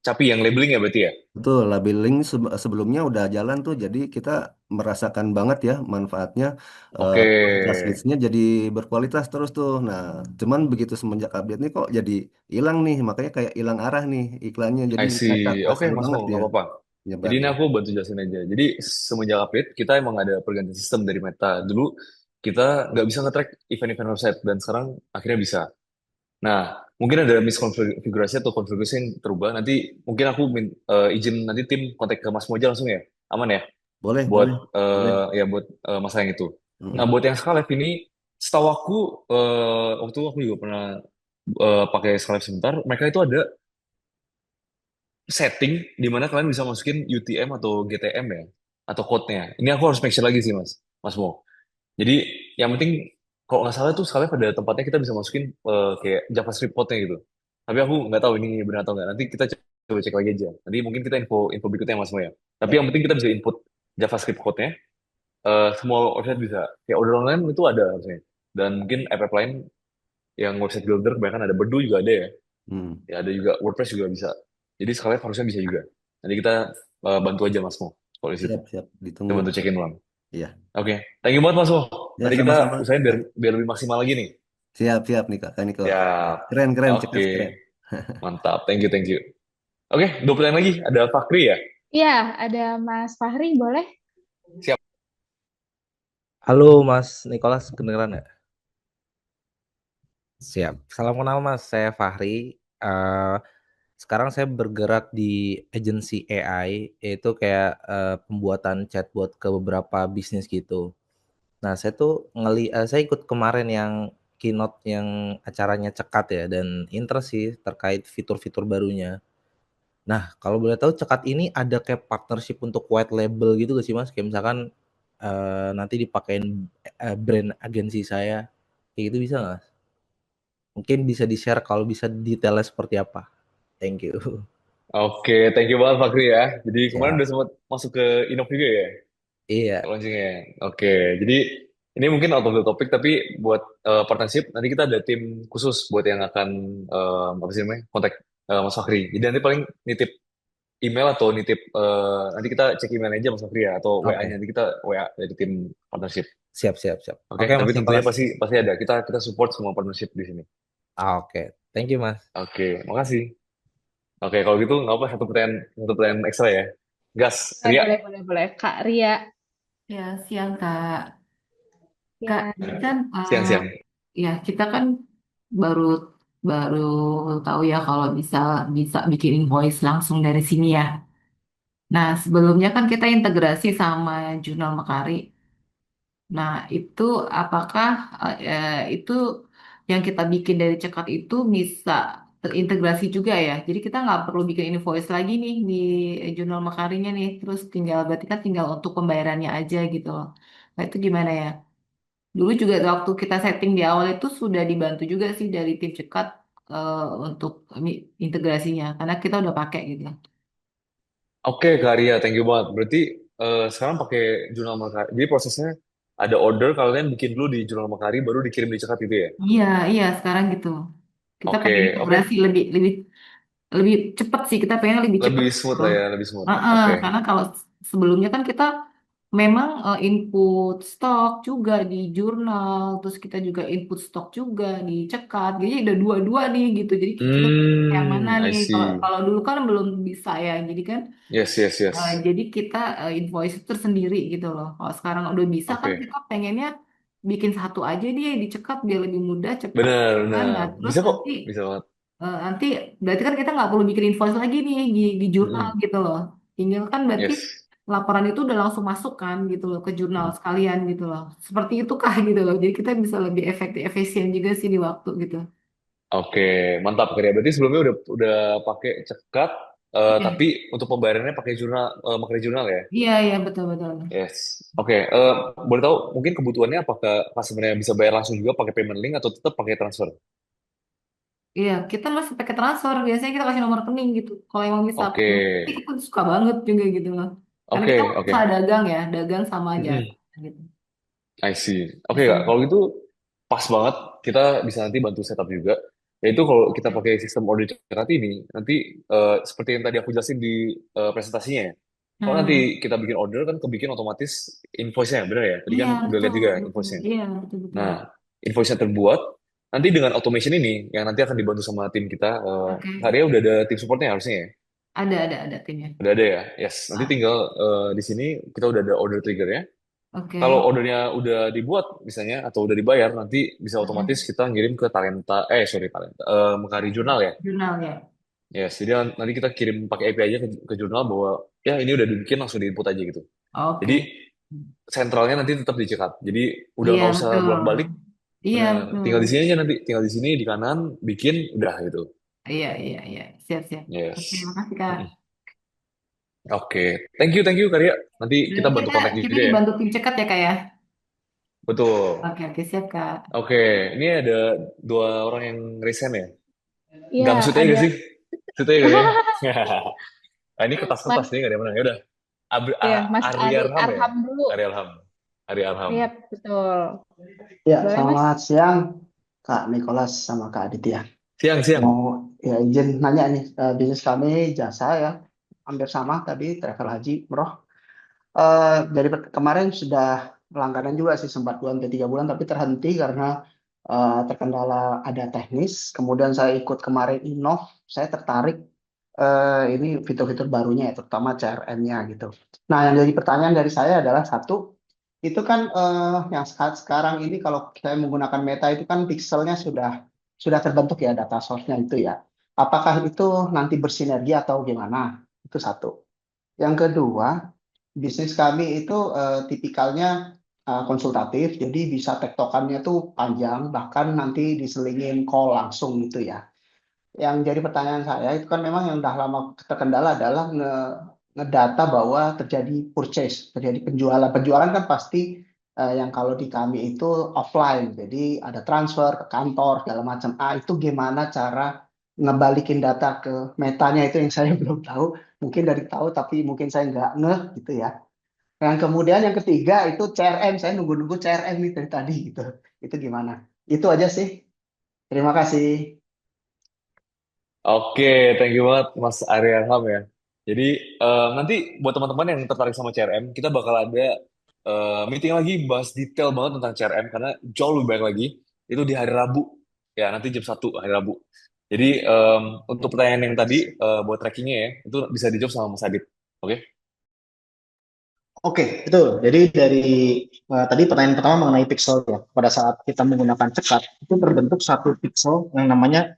CAPI, yang labeling ya berarti ya? Betul, labeling sebelumnya udah jalan tuh, jadi kita merasakan banget ya manfaatnya, Oke, kualitas leads-nya jadi berkualitas terus tuh. Nah, cuman begitu semenjak update nih kok jadi hilang nih, makanya kayak hilang arah nih iklannya, jadi I ngacak, see. Oke kasar Mas banget Mo, ya nggak apa-apa. Jadi ini nyebarnya. aku bantu jelasin aja. Jadi semenjak update, kita emang ada pergantian sistem dari Meta. Dulu kita nggak bisa nge-track event-event website, dan sekarang akhirnya bisa. Nah, mungkin ada miskonfigurasi atau konfigurasi yang terubah. Nanti mungkin aku izin nanti tim kontak ke Mas Mo aja langsung ya. Aman ya? Boleh, Buat boleh, boleh. ya buat masalah yang itu. Nah, Mm-mm. buat yang Scarlett ini, setahu aku waktu aku juga pernah pakai Scarlett sebentar, mereka itu ada setting di mana kalian bisa masukin UTM atau GTM ya, atau code-nya. Ini aku harus make sure lagi sih, Mas Mo. Jadi yang penting kalau nggak salah tuh sekali pada tempatnya kita bisa masukin kayak JavaScript code-nya gitu. Tapi aku nggak tahu ini benar atau nggak. Nanti kita coba cek lagi aja. Nanti mungkin kita info info berikutnya Mas Mo ya. Tapi Ya, yang penting kita bisa input JavaScript code-nya. Semua website bisa. Kayak order online itu ada harusnya. Dan mungkin app-app lain yang website builder kebanyakan ada. Berdu juga ada ya. hmm. Ya ada juga, WordPress juga bisa. Jadi sekalian harusnya bisa juga. Nanti kita bantu aja Mas Mo kalau di situ. Siap, siap, Kita ditunggu. bantu cekin ulang. Iya, Oke, thank you banget Mas Mo. ya Nanti kita sama-sama. usahain biar lebih maksimal lagi nih. Siap, siap nih Kak Niko. Siap. Keren, keren, Oke, cekas keren. mantap. Thank you, thank you. Oke, 2 pertanyaan lagi. Ada Fakri ya? Iya, ada Mas Fahri, boleh? Siap. Halo Mas Nicholas, kedengeran nggak? Siap. Salam kenal Mas, saya Fahri. Eh, Sekarang saya bergerak di agency AI, yaitu kayak pembuatan chatbot ke beberapa bisnis gitu. Nah, saya ikut kemarin yang keynote yang acaranya Cekat ya, dan interest sih terkait fitur-fitur barunya. Nah, kalau boleh tahu Cekat ini ada kayak partnership untuk white label gitu gak sih Mas? Kayak misalkan nanti dipakein brand agensi saya, kayak gitu bisa nggak? Mungkin bisa di-share kalau bisa detailnya seperti apa. Thank you. Oke, thank you banget Fakri ya. Jadi kemarin Ya, udah sempat masuk ke Innov juga ya? iya. Launchingnya. Oke, jadi ini mungkin out of the topic, tapi buat partnership, nanti kita ada tim khusus buat yang akan, apa sih namanya, kontak Mas Fakri. Jadi nanti paling nitip email atau nitip, nanti kita cek email aja Mas Fakri ya, atau WA-nya, Oke. nanti kita WA dari tim partnership. Siap, siap, siap. Oke, Oke, tapi Mas tentunya Nicholas. pasti ada. Kita support semua partnership di sini. Oke. Thank you, Mas. Oke, makasih. Oke, kalau gitu nggak apa, satu pertanyaan ekstra ya. Gas, Boleh, Ria. boleh, boleh, boleh. Kak Ria. Ya, siang Kak. Kak, Ya, ini kan Siang-siang. ya kita kan baru baru tahu ya kalau bisa bisa bikin invoice langsung dari sini ya. Nah, sebelumnya kan kita integrasi sama Jurnal Mekari. Nah, itu apakah itu yang kita bikin dari Cekat itu bisa terintegrasi juga ya? Jadi kita nggak perlu bikin invoice lagi nih di Jurnal Mekarinya nih. Terus tinggal berarti kan tinggal untuk pembayarannya aja gitu loh. Nah, itu gimana ya? Dulu juga waktu kita setting di awal itu sudah dibantu juga sih dari tim Cekat untuk integrasinya karena kita udah pakai gitu. Oke, Kak Arya, thank you banget. Berarti sekarang pakai jurnal Makari. Jadi prosesnya ada order, kalian bikin dulu di jurnal Makari, baru dikirim di cekat itu ya? Iya, iya sekarang gitu. Kita pengen Oke, oke. integrasi lebih lebih lebih cepat sih, kita pengen lebih cepat Lebih gitu smooth lah loh. ya, lebih smooth. Heeh, Oke. karena kalau sebelumnya kan kita memang input stok juga di jurnal, terus kita juga input stok juga di cekat, jadi ada dua-dua nih gitu. Jadi kita yang mana I nih? Kalau see. kalau dulu kan belum bisa ya, jadi kan Yes, yes, yes. jadi kita invoice itu tersendiri gitu loh. Kalau sekarang udah bisa kan Oke. kita pengennya bikin satu aja dia dicekat biar lebih mudah, cepat Benar, kan. benar. Nah, terus Bisa kok, nanti bisa banget. nanti berarti kan kita nggak perlu bikin invoice lagi nih di jurnal Mm-mm. gitu loh. Tinggal kan berarti Yes. laporan itu udah langsung masuk kan gitu loh ke jurnal sekalian gitu loh. Seperti itu kah gitu loh. Jadi kita bisa lebih efektif, efisien juga sih di waktu gitu. Oke, mantap Kak Arya. Berarti sebelumnya udah pakai cekat, Iya, tapi untuk pembayarannya pakai jurnal, Makari jurnal ya? iya, iya betul betul. Yes. Oke, boleh tahu mungkin kebutuhannya apakah customer bisa bayar langsung juga pakai payment link atau tetap pakai transfer? Iya, kita masih pakai transfer. Biasanya kita kasih nomor rekening gitu. Kalau emang bisa Oke, pakai rekening, kita suka banget juga gitu loh. Karena kita oke, oke. usaha dagang ya, dagang sama aja Mm-mm. gitu. I see. Oke Bisa. Kak, kalau gitu pas banget kita bisa nanti bantu setup juga. Yaitu kalau kita pakai sistem order cekat ini, nanti seperti yang tadi aku jelasin di presentasinya ya. Kalau nanti Hmm. kita bikin order kan kebikin otomatis invoice-nya, bener ya? Tadi Iya, kan udah betul, lihat juga betul. invoice-nya. Iya, betul, betul. Nah, invoice-nya terbuat, nanti dengan automation ini, yang nanti akan dibantu sama tim kita, Oke. Karya udah ada tim supportnya harusnya ya? Ada timnya. Udah ada ya? Yes. Nanti Ah, tinggal di sini kita udah ada order trigger-nya. Kalau oke. ordernya udah dibuat misalnya atau udah dibayar, nanti bisa otomatis Hmm. kita ngirim ke Talenta, sorry Talenta, Mekari Jurnal ya. Jurnal ya. Yes, jadi nanti kita kirim pakai API aja ke jurnal bahwa ya ini udah dibikin langsung diinput aja gitu. Jadi Oke. sentralnya nanti tetap dicekat. Jadi udah Iya, nggak usah betul. bolak-balik. Iya, Bener, betul. tinggal di sini aja nanti, tinggal di sini di kanan bikin udah gitu. Iya, iya, iya. Siap, siap. Oke, Yes. makasih, Kak. Mm-mm. Oke, thank you Karya. Nanti kita Berarti bantu kita kontak kita juga ya. dibantu tim cekat ya, Kak ya? Betul. Oke, oke, siap, Kak. Oke, ini ada dua orang yang resign ya. iya Gangsut aja ada gak sih? Itu ya kayaknya. Nah, ini kertas-kertas Mas, nih gak ada yang menang. Ya udah. ya Mas Ari Ari Arham ya? Arham dulu. Ari Arham. Ari Arham. Iya, betul. Ya, Boleh, Mas? selamat siang Kak Nicholas sama Kak Aditya. Siang, siang. Mau ya izin nanya nih, bisnis kami jasa ya, hampir sama tadi travel haji, umroh. Dari kemarin sudah langganan juga sih sempat 2 sampai 3 bulan, tapi terhenti karena terkendala ada teknis. Kemudian saya ikut kemarin Innov, saya tertarik ini fitur-fitur barunya ya, terutama CRM-nya gitu. Nah, yang jadi pertanyaan dari saya adalah satu, itu kan yang sekarang ini kalau saya menggunakan Meta itu kan pixelnya sudah terbentuk ya data source-nya itu ya. Apakah itu nanti bersinergi atau gimana? Itu satu. Yang kedua, bisnis kami itu tipikalnya konsultatif, jadi bisa tektokannya tuh panjang, bahkan nanti diselingin call langsung gitu ya. Yang jadi pertanyaan saya itu kan memang yang udah lama terkendala adalah ngedata bahwa terjadi purchase, terjadi penjualan. Penjualan kan pasti yang kalau di kami itu offline, jadi ada transfer ke kantor segala macam. Itu gimana cara ngebalikin data ke metanya itu yang saya belum tahu. Mungkin dari tahu tapi mungkin saya nggak ngeh gitu ya. Dan kemudian yang ketiga itu CRM, saya nunggu-nunggu CRM nih dari tadi gitu. Itu gimana? Itu aja sih. Terima kasih. Oke, thank you banget Mas Ari Arham ya. Jadi nanti buat teman-teman yang tertarik sama CRM, kita bakal ada meeting lagi bahas detail banget tentang CRM karena jauh lebih banyak lagi. Itu di hari Rabu. Ya, nanti jam 1 hari Rabu. Jadi untuk pertanyaan yang tadi buat trackingnya ya, itu bisa dijawab sama Mas Adit. Oke? Oke, betul. Jadi dari tadi pertanyaan pertama mengenai pixel ya. Pada saat kita menggunakan cekat, itu terbentuk satu pixel yang namanya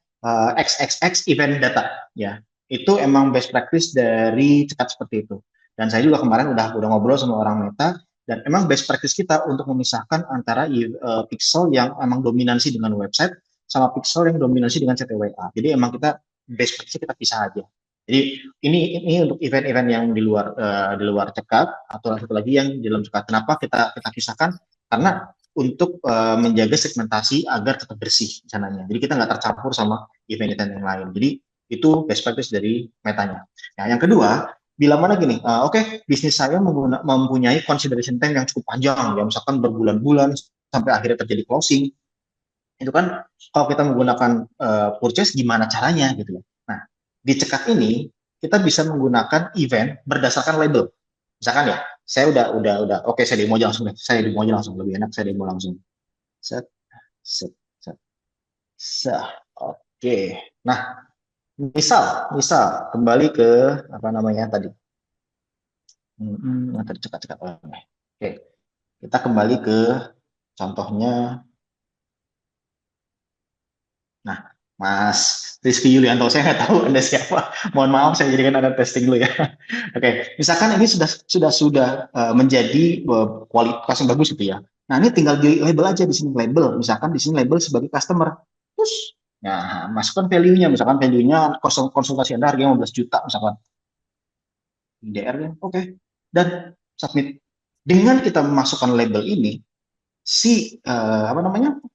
XXX event data ya. Itu emang best practice dari cekat seperti itu. Dan saya juga kemarin udah ngobrol sama orang Meta dan emang best practice kita untuk memisahkan antara pixel yang emang dominansi dengan website sama pixel yang dominansi dengan CTWA. Jadi emang kita best practice kita pisah aja. Jadi ini untuk event-event yang di luar cekat atau satu lagi yang di dalam cekat. Kenapa kita pisahkan? Karena untuk menjaga segmentasi agar tetap bersih sananya. Jadi kita nggak tercampur sama event-event yang lain. Jadi itu best practice dari Metanya. Nah, yang kedua, bila mana gini, oke, bisnis saya mempunyai consideration time yang cukup panjang, ya misalkan berbulan-bulan sampai akhirnya terjadi closing. Itu kan kalau kita menggunakan purchase gimana caranya gitu ya. Nah, di cekat ini kita bisa menggunakan event berdasarkan label. Misalkan ya, saya udah oke, saya demo aja langsung deh. Saya demo aja langsung, lebih enak saya demo langsung. Set, set, set, set. Oke. Nah, misal kembali ke apa namanya tadi. Tadi cekat-cekat. Oke. Kita kembali ke contohnya. Nah, Mas Rizky Yulianto, saya nggak tahu Anda siapa. Mohon maaf, saya jadikan Anda testing dulu ya. Oke, misalkan ini sudah menjadi kualitas yang bagus gitu ya. Nah, ini tinggal di label aja di sini label. Misalkan di sini label sebagai customer. Terus, nah masukkan value-nya. Misalkan value-nya konsultasi Anda harganya 15 juta misalkan. DR-nya, oke. Dan submit. Dengan kita memasukkan label ini, si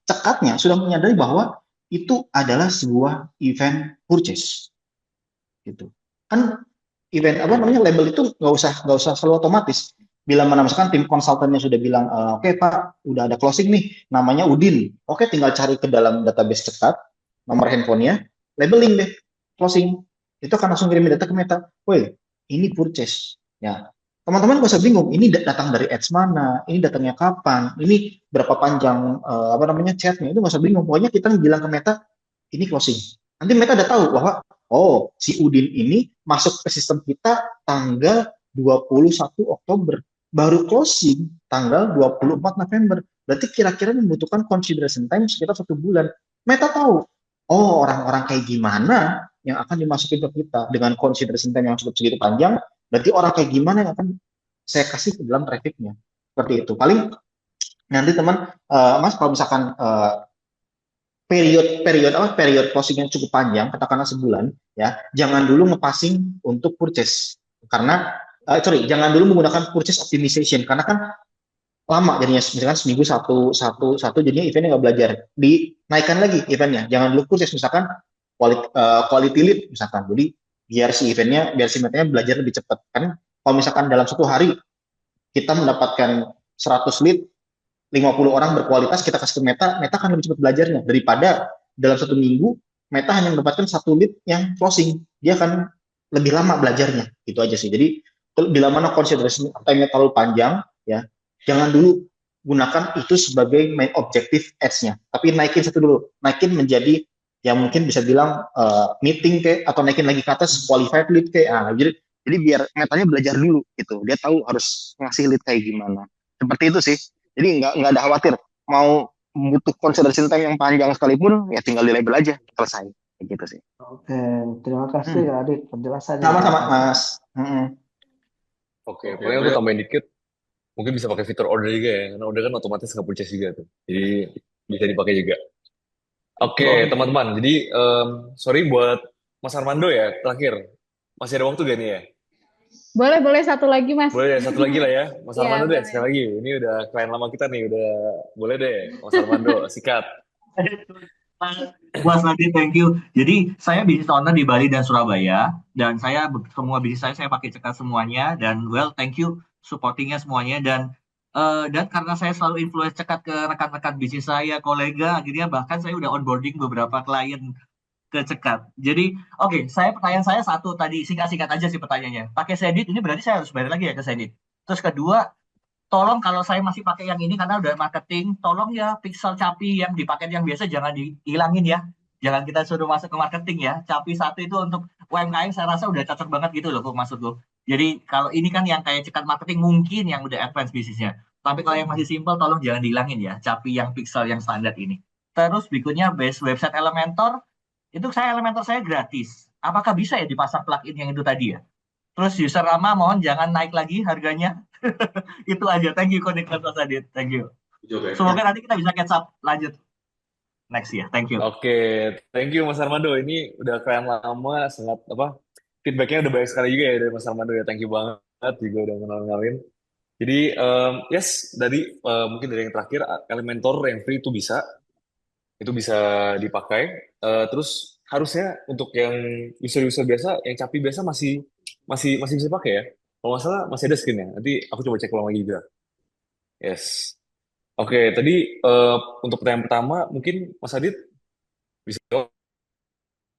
cekatnya sudah menyadari bahwa itu adalah sebuah event purchase, gitu. Kan event label itu nggak usah selalu otomatis. Bila mana misalkan tim konsultannya sudah bilang, oke Pak, udah ada closing nih, namanya Udin. Oke, tinggal cari ke dalam database cekat, nomor handphonenya, labeling deh, closing. Itu akan langsung kirim data ke Meta. Woi, ini purchase. Ya, teman-teman gak usah bingung, ini datang dari ads mana, ini datangnya kapan, ini berapa panjang chatnya, itu gak usah bingung. Pokoknya kita bilang ke Meta, ini closing. Nanti Meta udah tahu bahwa, oh, si Udin ini masuk ke sistem kita tanggal 21 Oktober, baru closing tanggal 24 November. Berarti kira-kira membutuhkan consideration time sekitar 1 bulan. Meta tahu, oh orang-orang kayak gimana yang akan dimasukin ke kita dengan consideration time yang cukup segitu panjang. Berarti orang kayak gimana yang akan saya kasih ke dalam trafficnya. Seperti itu. Paling nanti teman, Mas, kalau misalkan period closing yang cukup panjang, katakanlah sebulan, ya, jangan dulu ngepassing untuk purchase. Karena, jangan dulu menggunakan purchase optimization. Karena kan lama jadinya, misalkan seminggu satu jadinya eventnya nggak belajar. Dinaikkan lagi eventnya. Jangan dulu purchase, misalkan quality lead, misalkan. Jadi, biar si Metanya belajar lebih cepat. Kan kalau misalkan dalam 1 hari kita mendapatkan 100 lead, 50 orang berkualitas, kita kasih ke Meta akan lebih cepat belajarnya daripada dalam 1 minggu Meta hanya mendapatkan 1 lead yang closing. Dia akan lebih lama belajarnya. Itu aja sih. Jadi bila mana consideration time-nya terlalu panjang, ya, jangan dulu gunakan itu sebagai main objektif ads-nya. Tapi naikin satu dulu. Naikin menjadi yang mungkin bisa bilang meeting kayak, atau naikin lagi ke atas qualified lead kayak, jadi biar Metanya belajar dulu gitu, dia tahu harus ngasih lead kayak gimana, seperti itu sih. Jadi nggak ada khawatir mau butuh consideration time yang panjang sekalipun, ya tinggal di label aja, selesai kayak gitu sih. Oke, terima kasih Adit penjelasannya. Sama-sama Mas. Oke, pokoknya aku tambahin dikit, mungkin bisa pakai fitur order juga ya, karena order kan otomatis nggak purchase juga tuh, jadi bisa dipakai juga. Oke, teman-teman. Jadi, sorry buat Mas Armando ya, terakhir. Masih ada waktu gak nih ya? Boleh satu lagi, Mas. Boleh, satu lagi lah ya. Mas Iya, Armando deh, boleh. sekali lagi. Ini udah klien lama kita nih, udah boleh deh. Mas Armando, sikat. Mas Nadine, thank you. Jadi saya bisnis owner di Bali dan Surabaya, dan semua bisnis saya pakai cekat semuanya, dan thank you supportingnya semuanya, dan karena saya selalu influence cekat ke rekan-rekan bisnis saya, kolega, akhirnya bahkan saya udah onboarding beberapa klien ke cekat. Jadi, pertanyaan saya satu tadi, singkat-singkat aja sih pertanyaannya. Pakai Sedit ini berarti saya harus bayar lagi ya ke Sedit. Terus kedua, tolong kalau saya masih pakai yang ini karena udah marketing, tolong ya pixel Capi yang di paket yang biasa jangan dihilangin ya. Jangan kita suruh masuk ke marketing ya. Capi 1 itu untuk UMKM saya rasa udah cocok banget gitu loh maksudku. Jadi kalau ini kan yang kayak cekat marketing mungkin yang udah advance bisnisnya. Tapi kalau yang masih simple tolong jangan dihilangin ya. Capi yang pixel yang standar ini. Terus berikutnya base website Elementor. Itu Elementor saya gratis. Apakah bisa ya dipasang plugin yang itu tadi ya? Terus user lama mohon jangan naik lagi harganya. Itu aja. Thank you Konik Mas Adit. Thank you. Semoga nanti kita bisa catch up lanjut next ya. Thank you. Oke, thank you Mas Armando. Ini udah keren lama, sangat apa? Feedbacknya udah banyak sekali juga ya dari Mas Armando ya. Thank you banget juga udah kenal-kenalin. Jadi yes, dari mungkin dari yang terakhir Elementor yang free itu bisa dipakai. Terus harusnya untuk yang user-user biasa, yang capi biasa masih masih masih bisa pakai ya. Kalau nggak salah masih ada screen-nya. Nanti aku coba cek ulang lagi juga. Yes. Oke, tadi untuk pertanyaan pertama mungkin Mas Adit bisa jawab.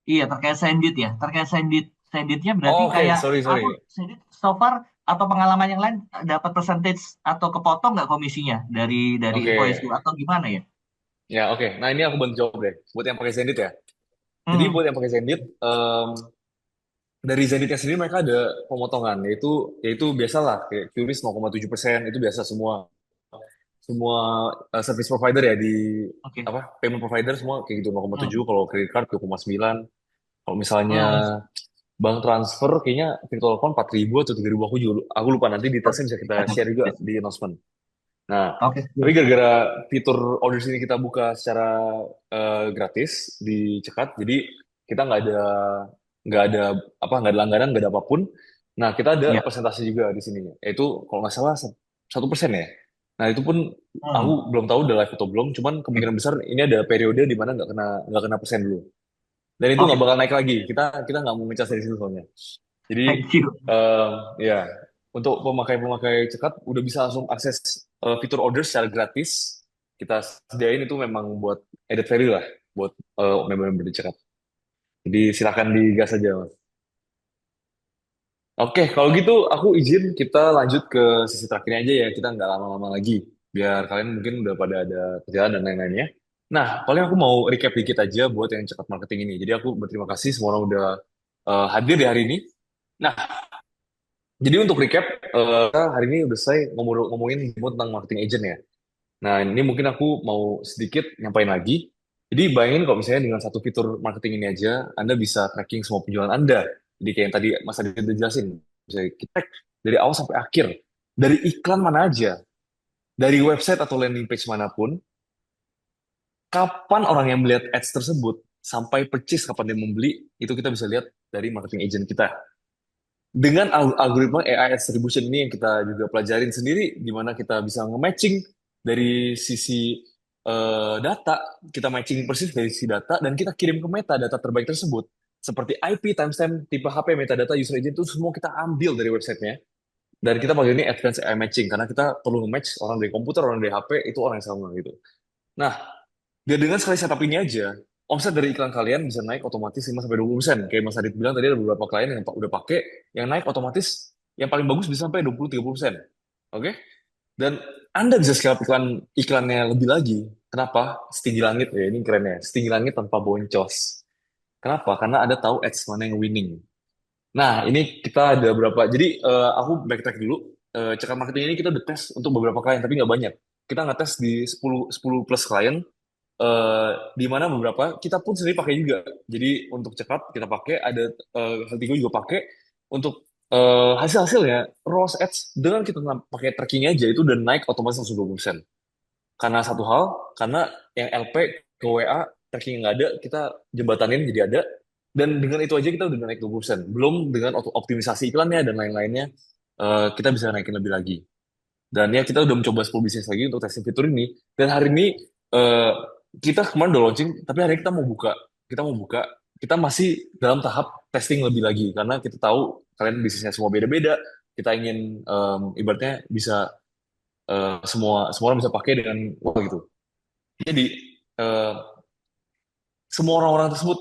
Iya, terkait Sendit ya. Terkait Senditnya berarti Oh, oke, kayak sorry. aku Sendit so far atau pengalaman yang lain dapat percentage atau kepotong nggak komisinya dari Oke. invoice itu atau gimana ya? Ya, oke. Nah, ini aku bantu jawab deh. Buat yang pakai Zenit ya. Jadi buat yang pakai Zenit, dari Zenitnya sendiri mereka ada pemotongan, yaitu biasalah kayak QRIS 0,7%, itu biasa semua semua service provider ya di Oke. payment provider semua kayak gitu 0,7, kalau credit card 2,9. Kalau misalnya bank transfer kayaknya virtual account 4.000 atau 3.000, aku lupa, nanti detailnya bisa kita share juga di announcement. Nah, tapi gara-gara fitur orders ini kita buka secara gratis di Cekat, jadi kita nggak ada langganan, nggak ada apapun. Nah, kita ada persentase juga di sini, yaitu kalau nggak salah 1% ya. Nah, itu pun aku belum tahu udah live atau belum, cuman kemungkinan besar ini ada periode di mana nggak kena persen dulu. Dan itu nggak bakal naik lagi. Kita nggak mau ngecas dari situ soalnya. Jadi ya, untuk pemakai Cekat udah bisa langsung akses fitur order secara gratis. Kita sediain, itu memang buat added value lah buat member-member di Cekat. Jadi silakan digas aja, Mas. Oke, kalau gitu aku izin kita lanjut ke sisi terakhirnya aja ya. Kita nggak lama-lama lagi. Biar kalian mungkin udah pada ada kerjaan dan lain-lainnya. Nah, paling aku mau recap dikit aja buat yang Cekat Marketing ini. Jadi aku berterima kasih semua orang udah hadir di hari ini. Nah, jadi untuk recap, hari ini udah saya ngomongin tentang marketing agent ya. Nah, ini mungkin aku mau sedikit nyampain lagi. Jadi bayangin kalau misalnya dengan satu fitur marketing ini aja, Anda bisa tracking semua penjualan Anda. Jadi kayak yang tadi Mas Adi udah jelasin, bisa kita track dari awal sampai akhir, dari iklan mana aja, dari website atau landing page manapun, kapan orang yang melihat ads tersebut, sampai purchase kapan dia membeli, itu kita bisa lihat dari marketing agent kita. Dengan algoritma AI distribution ini yang kita juga pelajarin sendiri, di mana kita bisa nge-matching dari sisi data, kita matching persis dari sisi data, dan kita kirim ke Meta data terbaik tersebut. Seperti IP, timestamp, tipe HP, metadata, user agent, itu semua kita ambil dari websitenya. Dan kita pakai ini advanced AI matching, karena kita perlu nge-match orang dari komputer, orang dari HP, itu orang yang sama gitu. Nah, dengan sekali setup ini aja, omset dari iklan kalian bisa naik otomatis 5-20%. Kayak Mas Adit bilang tadi, ada beberapa klien yang udah pakai, yang naik otomatis, yang paling bagus bisa sampai 20-30%. Oke? Dan Anda bisa scale up iklannya lebih lagi. Kenapa? Setinggi langit, ya ini kerennya. Setinggi langit tanpa boncos. Kenapa? Karena Anda tahu ads mana yang winning. Nah, ini kita ada berapa. Jadi, aku backtrack dulu. Cekat marketing ini kita udah tes untuk beberapa klien, tapi nggak banyak. Kita nggak tes di 10 plus klien, di mana beberapa kita pun sendiri pakai juga. Jadi untuk Cekat kita pakai, ada Heltigo juga pakai untuk hasil-hasilnya ROAS ads, dengan kita pakai tracking aja itu udah naik otomatis langsung 20%. Karena satu hal, karena yang LP ke WA tracking nggak ada, kita jembatanin jadi ada, dan dengan itu aja kita udah naik 20%. Belum dengan optimisasi iklannya dan lain-lainnya, kita bisa naikin lebih lagi. Dan ya kita udah mencoba 10 bisnis lagi untuk testing fitur ini, dan hari ini kita kemarin udah launching, tapi hari ini kita masih dalam tahap testing lebih lagi, karena kita tahu kalian bisnisnya semua beda-beda. Kita ingin ibaratnya bisa semua orang bisa pakai dengan gitu. Jadi semua orang-orang tersebut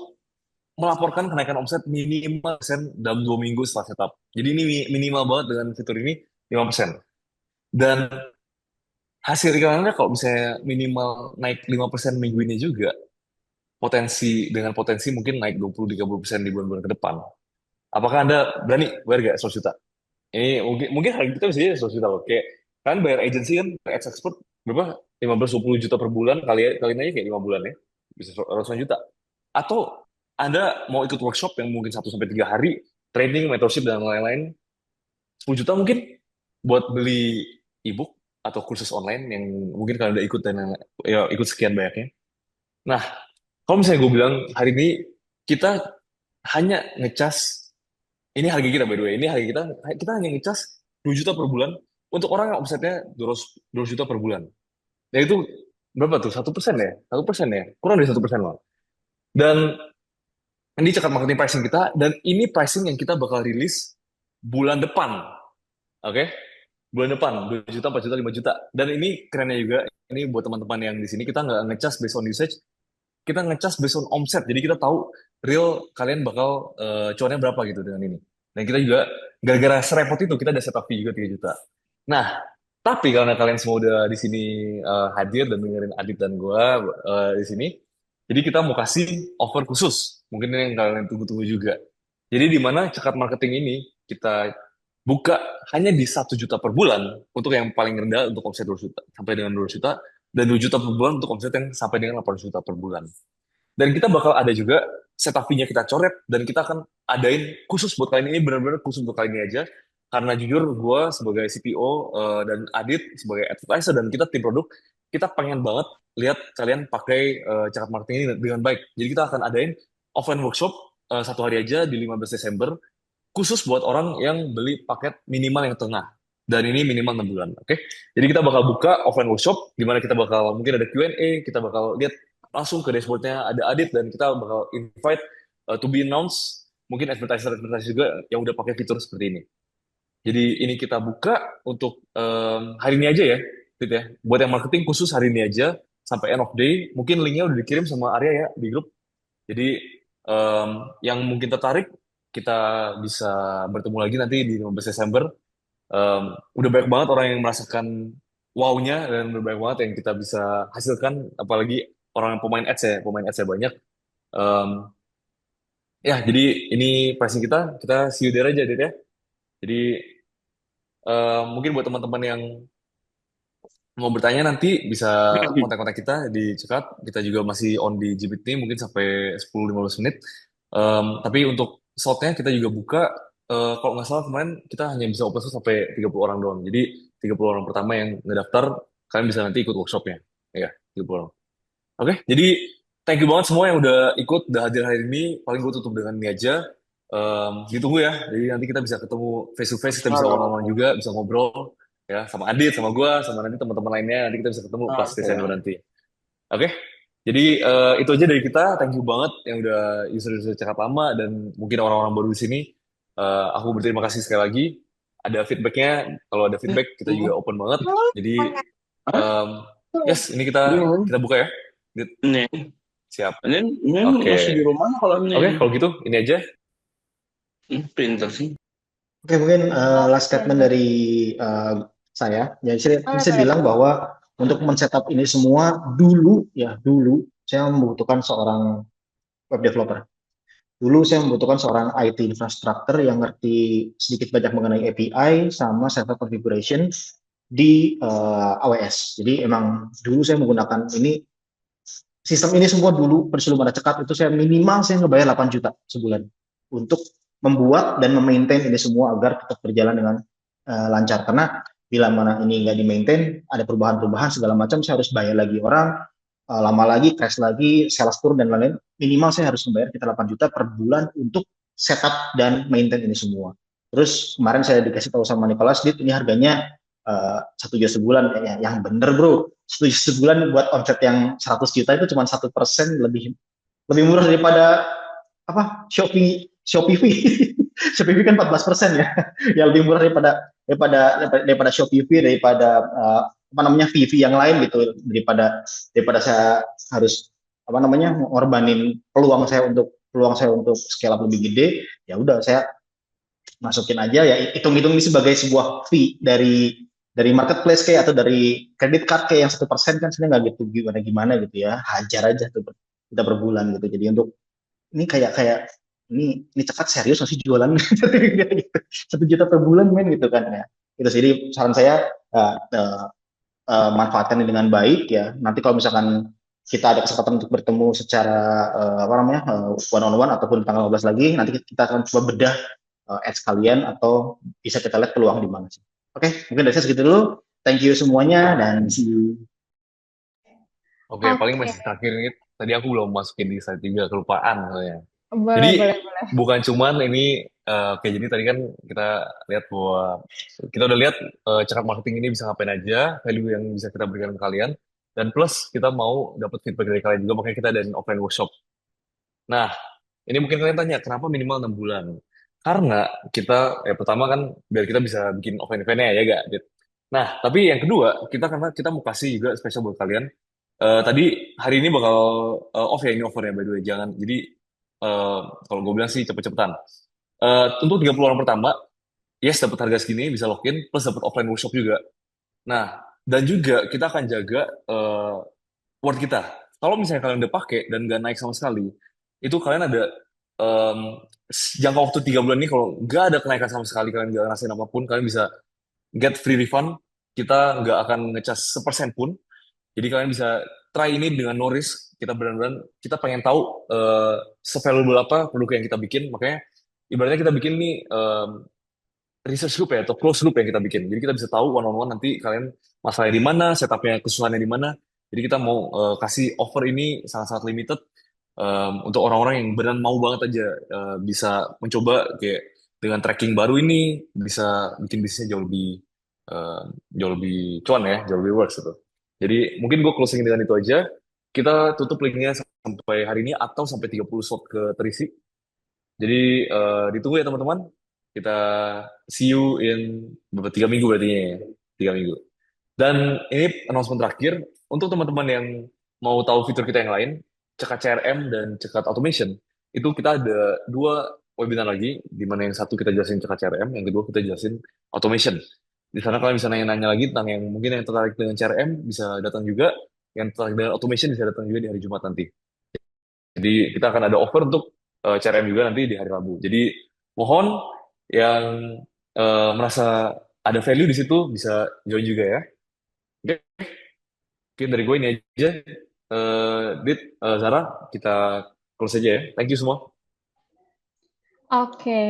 melaporkan kenaikan omset minimal persen dalam 2 minggu setelah setup. Jadi ini minimal banget dengan fitur ini 5%. Dan hasil iklannya kalau misalnya minimal naik 5% minggu ini juga, dengan potensi mungkin naik 20-30% di bulan-bulan ke depan. Apakah Anda berani bayar nggak 100 juta? Ini mungkin harga kita bisa jadi 100 juta loh. Kayak kan bayar agency kan ads expert berapa? 15-20 juta per bulan kaliin aja kayak 5 bulan ya. Bisa ratusan juta. Atau Anda mau ikut workshop yang mungkin 1 sampai 3 hari, training, mentorship dan lain-lain, 10 juta mungkin buat beli ebook atau kursus online yang mungkin kalian udah ikut dan ya ikut sekian banyaknya. Nah, kalau misalnya gue bilang hari ini kita hanya ngecas, ini harga kita by the way, ini harga kita hanya ngecas 2 juta per bulan untuk orang yang omsetnya 200 juta per bulan. Dan itu berapa tuh? 1% ya? 1% ya? Kurang dari 1% lah. Dan ini cekat marketing pricing kita, dan ini pricing yang kita bakal rilis bulan depan. Oke? Bulan depan, 2 juta, 4 juta, 5 juta. Dan ini kerennya juga, ini buat teman-teman yang di sini, kita nggak ngecas based on usage, kita ngecas based on omset. Jadi kita tahu real kalian bakal cuannya berapa gitu dengan ini. Dan kita juga gara-gara serepot itu kita ada setup fee juga 3 juta. Nah, tapi karena kalian semua udah di sini hadir dan dengerin Adit dan gua di sini, jadi kita mau kasih offer khusus. Mungkin ini yang kalian tunggu-tunggu juga. Jadi di mana cekat marketing ini kita buka hanya di 1 juta per bulan untuk yang paling rendah untuk omset 2 juta sampai dengan 2 juta, dan 2 juta per bulan untuk omset yang sampai dengan 8 juta per bulan. Dan kita bakal ada juga setup fee-nya kita coret, dan kita akan adain khusus buat kalian ini, benar-benar khusus buat kalian ini aja. Karena jujur gue sebagai CPO dan Adit sebagai advisor dan kita tim produk, kita pengen banget lihat kalian pakai cekat marketing ini dengan baik. Jadi kita akan adain offline workshop 1 hari aja di 15 Desember khusus buat orang yang beli paket minimal yang tengah. Dan ini minimal 6 bulan, oke? Jadi kita bakal buka offline workshop, di mana kita bakal, mungkin ada Q&A, kita bakal lihat langsung ke dashboardnya ada Adit, dan kita bakal invite to be announced, mungkin advertiser juga yang udah pakai fitur seperti ini. Jadi ini kita buka untuk hari ini aja ya, Dit ya. Buat yang marketing khusus hari ini aja, sampai end of day, mungkin linknya udah dikirim sama Arya ya di grup. Jadi yang mungkin tertarik, kita bisa bertemu lagi nanti di 15 Desember. Udah banyak banget orang yang merasakan wow-nya, dan udah banyak banget yang kita bisa hasilkan, apalagi orang yang pemain ads-nya banyak. Ya, jadi ini pricing kita see you there aja, Dit ya. Jadi mungkin buat teman-teman yang mau bertanya nanti bisa kontak-kontak kita di Cekat. Kita juga masih on di GPT mungkin sampai 10-15 menit. Tapi untuk slotnya kita juga buka, kalau nggak salah kemarin kita hanya bisa open slot sampai 30 orang doang. Jadi 30 orang pertama yang ngedaftar, kalian bisa nanti ikut workshopnya. Ya, 30 orang. Oke, jadi thank you banget semua yang udah ikut, udah hadir hari ini. Paling gue tutup dengan ini aja. Ditunggu ya. Jadi nanti kita bisa ketemu face to face, kita bisa one-on-one juga, bisa ngobrol ya sama Adit, sama gue, sama nanti teman-teman lainnya. Nanti kita bisa ketemu pas Desember nanti. Oke. Jadi itu aja dari kita. Thank you banget yang udah user-user Cekat lama dan mungkin orang-orang baru di sini. Aku berterima kasih sekali lagi. Ada feedbacknya. Kalau ada feedback kita juga open banget. Jadi yes, ini kita buka ya. Nih. Siap. Ini Oke. masih di rumah kalau ini. Oke, kalau gitu ini aja. Pinter sih. Oke, mungkin last statement dari saya. Jadi saya bisa bilang bahwa untuk men-setup ini semua dulu saya membutuhkan seorang web developer. Dulu saya membutuhkan seorang IT infrastructure yang ngerti sedikit banyak mengenai API sama server configuration di AWS. Jadi emang dulu saya menggunakan sistem ini semua dulu sebelum ada Cekat itu saya minimal ngebayar 8 juta sebulan untuk membuat dan memaintain ini semua agar tetap berjalan dengan lancar. Karena bila mana ini nggak di-maintain, ada perubahan-perubahan segala macam, saya harus bayar lagi orang, lama lagi, crash lagi, sales turun dan lain-lain. Minimal saya harus membayar kita 8 juta per bulan untuk setup dan maintain ini semua. Terus kemarin saya dikasih tahu sama Nicholas, Dit, ini harganya 1 juta sebulan. Yang bener bro, 1 juta sebulan buat omset yang 100 juta itu cuma 1% lebih murah daripada Shopee fee. Shopee fee kan 14% ya. Yang lebih murah daripada Shopee fee, daripada fee yang lain gitu, daripada saya harus ngorbanin peluang saya untuk scale up lebih gede. Ya udah, saya masukin aja ya, hitung-hitung ini sebagai sebuah fee dari marketplace kayak atau dari credit card kayak yang 1% kan sebenarnya nggak gitu gimana gitu ya, hajar aja tuh kita per bulan gitu. Jadi untuk ini kayak ini cekat serius nggak sih jualan gitu. 1 juta per bulan men gitu kan ya. Itu sih, jadi saran saya manfaatkan ini dengan baik ya. Nanti kalau misalkan kita ada kesempatan untuk bertemu secara one on one ataupun tanggal 15 lagi, nanti kita akan coba bedah ads kalian atau bisa kita lihat peluang di mana sih. Oke, mungkin dari saya segitu dulu. Thank you semuanya dan see you. Oke, paling Oke, masih terakhir ini, tadi aku belum masukin di slide 3, kelupaan soalnya. boleh, Jadi boleh, boleh. bukan cuman ini kayak jadi tadi kan kita lihat bahwa kita udah lihat cakap marketing ini bisa ngapain aja, value yang bisa kita berikan ke kalian, dan plus kita mau dapat feedback dari kalian juga, makanya kita ada offline workshop. Nah, ini mungkin kalian tanya, kenapa minimal 6 bulan? Karena kita, pertama kan biar kita bisa bikin offline event-nya ya, gak? Dit? Nah, tapi yang kedua, karena kita mau kasih juga spesial buat kalian. Tadi hari ini bakal off ya, ini offernya by the way. Jangan, jadi kalau gue bilang sih cepet-cepetan. Untuk 30 orang pertama, yes dapat harga segini, bisa login, plus dapat offline workshop juga. Nah, dan juga kita akan jaga word kita. Kalau misalnya kalian udah pakai dan nggak naik sama sekali, itu kalian ada em, jangka waktu 3 bulan ini, kalau nggak ada kenaikan sama sekali, kalian nggak ngerasain apapun, kalian bisa get free refund. Kita nggak akan ngecas 1% pun. Jadi kalian bisa try ini dengan no risk. Kita benar-benar kita pengen tahu se-valuable apa produk yang kita bikin. Makanya ibaratnya kita bikin nih research group ya, atau close group yang kita bikin. Jadi kita bisa tahu one on one nanti kalian masalahnya di mana, setupnya kesusahannya di mana. Jadi kita mau kasih offer ini sangat-sangat limited untuk orang-orang yang benar mau banget aja bisa mencoba kayak dengan tracking baru ini bisa bikin bisnisnya jauh lebih cuan ya, jauh lebih works gitu. Jadi mungkin gue closing dengan itu aja. Kita tutup linknya sampai hari ini atau sampai 30 slot terisi. Jadi ditunggu ya teman-teman. Kita see you in 3 minggu berarti ya. 3 minggu. Dan ini announcement terakhir untuk teman-teman yang mau tahu fitur kita yang lain, Cekat CRM dan Cekat Automation. Itu kita ada 2 webinar lagi, di mana yang satu kita jelasin Cekat CRM, yang kedua kita jelasin Automation. Di sana kalian bisa nanya-nanya lagi tentang yang mungkin yang tertarik dengan CRM bisa datang juga, yang tertarik dengan Automation bisa datang juga di hari Jumat nanti. Jadi kita akan ada offer untuk CRM juga nanti di hari Rabu. Jadi mohon yang merasa ada value di situ bisa join juga ya. Oke, mungkin dari gue ini aja. Dit, Zara, kita close aja ya. Thank you semua. Oke,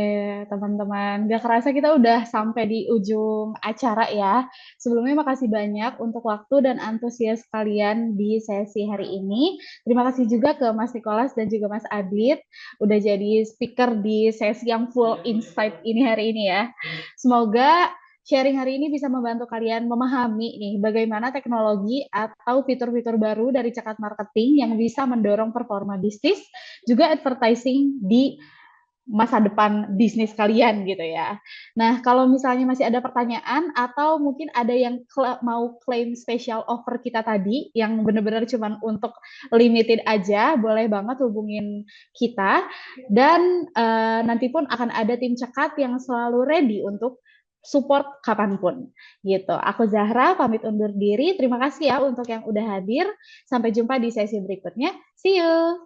teman-teman. Gak kerasa kita udah sampai di ujung acara ya. Sebelumnya makasih banyak untuk waktu dan antusias kalian di sesi hari ini. Terima kasih juga ke Mas Nikolas dan juga Mas Adit udah jadi speaker di sesi yang full insight ini hari ini ya. Semoga sharing hari ini bisa membantu kalian memahami nih bagaimana teknologi atau fitur-fitur baru dari Cekat Marketing yang bisa mendorong performa bisnis, juga advertising di masa depan bisnis kalian gitu ya. Nah, kalau misalnya masih ada pertanyaan atau mungkin ada yang mau claim special offer kita tadi yang benar-benar cuman untuk limited aja, boleh banget hubungin kita dan nanti pun akan ada tim Cekat yang selalu ready untuk support kapanpun gitu. Aku Zahra pamit undur diri. Terima kasih ya untuk yang udah hadir. Sampai jumpa di sesi berikutnya. See you.